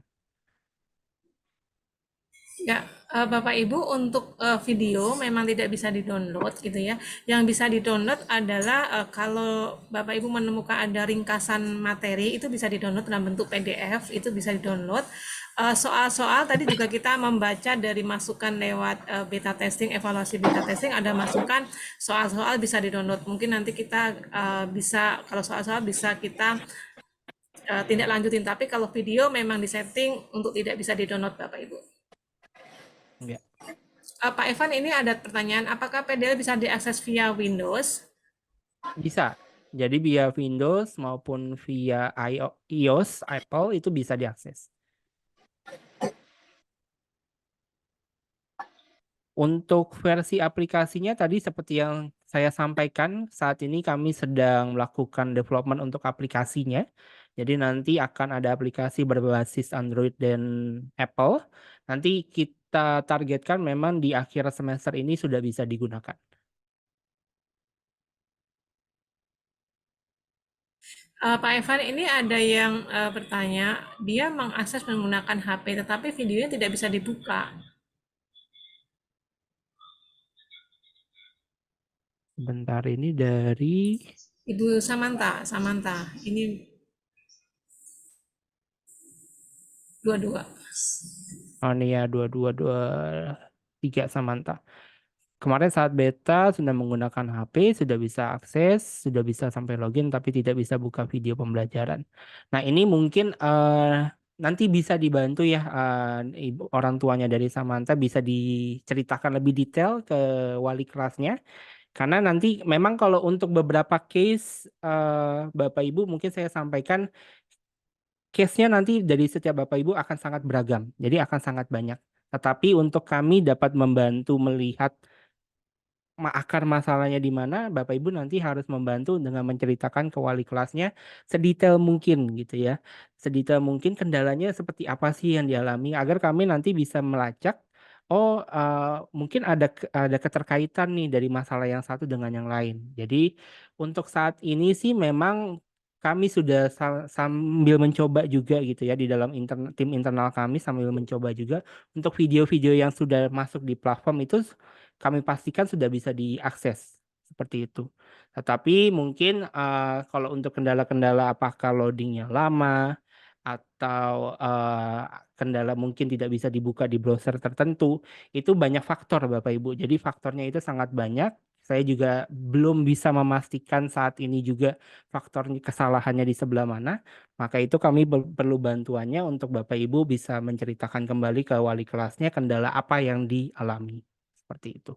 Ya, Bapak Ibu untuk video memang tidak bisa di-download gitu ya. Yang bisa di-download adalah kalau Bapak Ibu menemukan ada ringkasan materi itu bisa di-download dalam bentuk PDF, itu bisa di-download. Soal-soal tadi juga kita membaca dari masukan lewat beta testing, evaluasi beta testing ada masukan soal-soal bisa di-download. Mungkin nanti kita bisa kalau soal-soal bisa kita tindak lanjutin, tapi kalau video memang disetting untuk tidak bisa di-download Bapak Ibu. Ya. Pak Evan, ini ada pertanyaan, apakah PDL bisa diakses via Windows? Bisa. Jadi via Windows maupun via iOS, Apple itu bisa diakses. Untuk versi aplikasinya tadi seperti yang saya sampaikan, saat ini kami sedang melakukan development untuk aplikasinya. Jadi nanti akan ada aplikasi berbasis Android dan Apple. Nanti kita targetkan memang di akhir semester ini sudah bisa digunakan. Pak Evan, ini ada yang bertanya, dia mengakses menggunakan HP, tetapi videonya tidak bisa dibuka. Sebentar, ini dari Ibu Samantha, ini dua-dua. Oh ini ya 2223 Samantha. Kemarin saat beta sudah menggunakan HP, sudah bisa akses, sudah bisa sampai login, tapi tidak bisa buka video pembelajaran. Nah ini mungkin nanti bisa dibantu ya orang tuanya dari Samantha bisa diceritakan lebih detail ke wali kelasnya. Karena nanti memang kalau untuk beberapa case Bapak Ibu mungkin saya sampaikan case-nya nanti dari setiap Bapak Ibu akan sangat beragam, jadi akan sangat banyak. Tetapi untuk kami dapat membantu melihat akar masalahnya di mana, Bapak Ibu nanti harus membantu dengan menceritakan ke wali kelasnya sedetail mungkin gitu ya. Sedetail mungkin kendalanya seperti apa sih yang dialami agar kami nanti bisa melacak mungkin ada keterkaitan nih dari masalah yang satu dengan yang lain. Jadi untuk saat ini sih memang kami sudah sambil mencoba juga gitu ya di dalam tim internal kami sambil mencoba juga untuk video-video yang sudah masuk di platform itu kami pastikan sudah bisa diakses seperti itu. Tetapi mungkin kalau untuk kendala-kendala apakah loadingnya lama atau kendala mungkin tidak bisa dibuka di browser tertentu, itu banyak faktor Bapak Ibu. Jadi faktornya itu sangat banyak. Saya juga belum bisa memastikan saat ini juga faktornya kesalahannya di sebelah mana. Maka itu kami perlu bantuannya untuk Bapak Ibu bisa menceritakan kembali ke wali kelasnya kendala apa yang dialami. Seperti itu.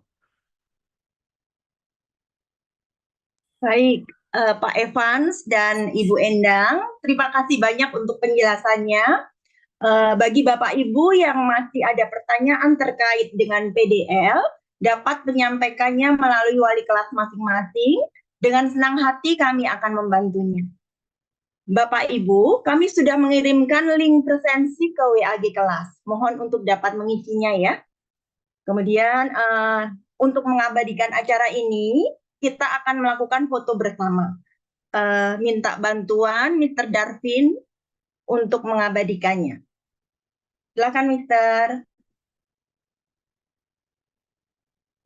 Baik, Pak Evans dan Ibu Endang, terima kasih banyak untuk penjelasannya. Bagi Bapak Ibu yang masih ada pertanyaan terkait dengan PDL, dapat menyampaikannya melalui wali kelas masing-masing. Dengan senang hati kami akan membantunya. Bapak Ibu, kami sudah mengirimkan link presensi ke WAG kelas. Mohon untuk dapat mengisinya ya. Kemudian untuk mengabadikan acara ini, kita akan melakukan foto bersama. Minta bantuan Mr. Darwin untuk mengabadikannya. Silakan, Mister.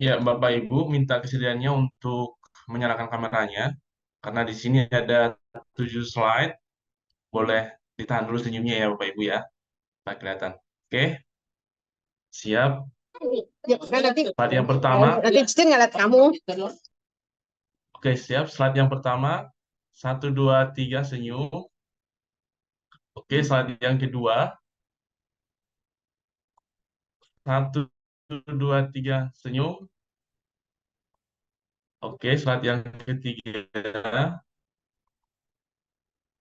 Ya, Bapak Ibu minta kesediaannya untuk menyalakan kameranya karena di sini ada 7 slide. Boleh ditahan dulu senyumnya ya Bapak Ibu ya. Nah, kelihatan. Oke. Siap. Slide yang pertama. Oke, siap. Slide yang pertama. 1, 2, 3 senyum. Oke, slide yang kedua. 1, 2, 3 senyum. Oke, slide yang ketiga.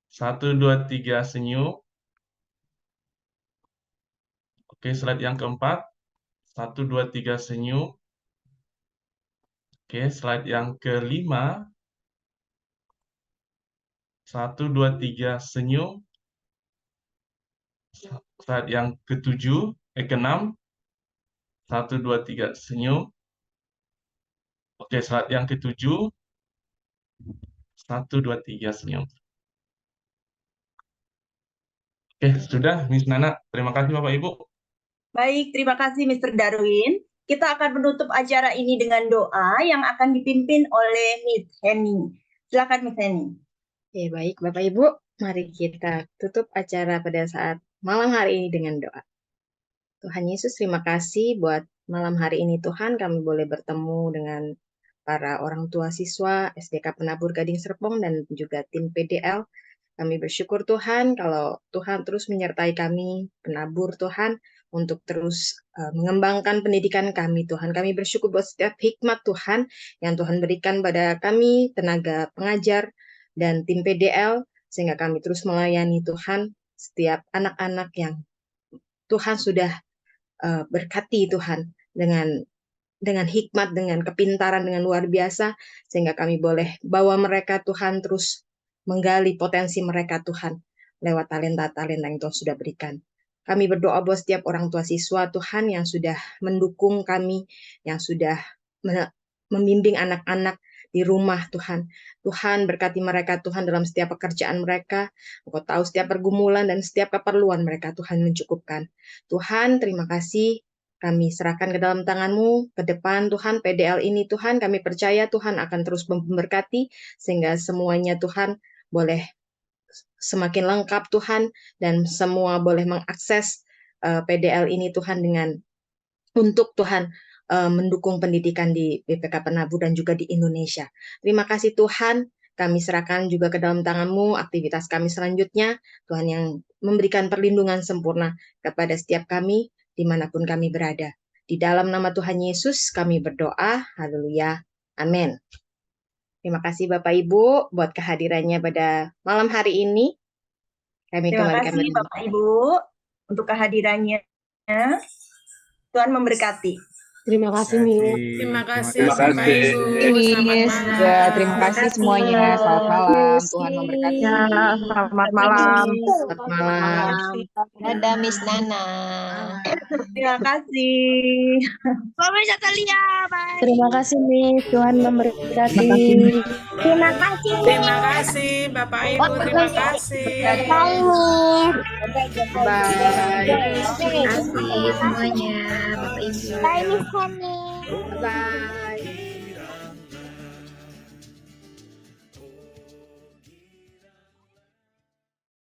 1, 2, 3 senyum. Oke, slide yang keempat. 1, 2, 3 senyum. Oke, slide yang kelima. 1, 2, 3 senyum. Slide yang ke-6. 1, 2, 3 senyum. Oke, slide yang ke-7. 1, 2, 3 senyum. Oke, sudah, Miss Nana. Terima kasih Bapak Ibu. Baik, terima kasih Mr. Darwin. Kita akan menutup acara ini dengan doa yang akan dipimpin oleh Miss Henny. Silakan Miss Henny. Oke, baik Bapak Ibu, mari kita tutup acara pada saat malam hari ini dengan doa. Tuhan Yesus, terima kasih buat malam hari ini Tuhan, kami boleh bertemu dengan para orang tua siswa SDK Penabur Gading Serpong dan juga tim PDL. Kami bersyukur Tuhan kalau Tuhan terus menyertai kami, penabur Tuhan, untuk terus mengembangkan pendidikan kami Tuhan. Kami bersyukur buat setiap hikmat Tuhan yang Tuhan berikan pada kami, tenaga pengajar, dan tim PDL, sehingga kami terus melayani Tuhan, setiap anak-anak yang Tuhan sudah berkati Tuhan dengan hikmat, dengan kepintaran, dengan luar biasa, sehingga kami boleh bawa mereka Tuhan terus menggali potensi mereka Tuhan, lewat talenta-talenta yang Tuhan sudah berikan. Kami berdoa buat setiap orang tua siswa Tuhan yang sudah mendukung kami, yang sudah membimbing anak-anak di rumah Tuhan. Tuhan berkati mereka Tuhan dalam setiap pekerjaan mereka. Engkau tahu setiap pergumulan dan setiap keperluan mereka Tuhan mencukupkan. Tuhan, terima kasih. Kami serahkan ke dalam tangan-Mu ke depan Tuhan, PDL ini Tuhan, kami percaya Tuhan akan terus memberkati sehingga semuanya Tuhan boleh semakin lengkap Tuhan dan semua boleh mengakses PDL ini Tuhan untuk Tuhan mendukung pendidikan di BPK Penabur dan juga di Indonesia. Terima kasih Tuhan, kami serahkan juga ke dalam tangan-Mu aktivitas kami selanjutnya, Tuhan yang memberikan perlindungan sempurna kepada setiap kami, dimanapun kami berada. Di dalam nama Tuhan Yesus kami berdoa, haleluya, amin. Terima kasih Bapak Ibu buat kehadirannya pada malam hari ini. Terima kasih Bapak Ibu untuk kehadirannya. Tuhan memberkati. Terima kasih, Mia. Terima kasih, Bapak Ibu. Miss. Ya, terima kasih semuanya. Selamat malam. Tuhan memberkati. Selamat malam. Selamat malam. Dadah, Miss Nana. Terima kasih. Bapak Natalia, bye. Terima kasih, Miss. Tuhan memberkati. Terima kasih. Terima kasih, Bapak Ibu. Terima kasih. Bye. Bye. Terima kasih semuanya. Bapak Ibu. Bye Miss Hani. Bye.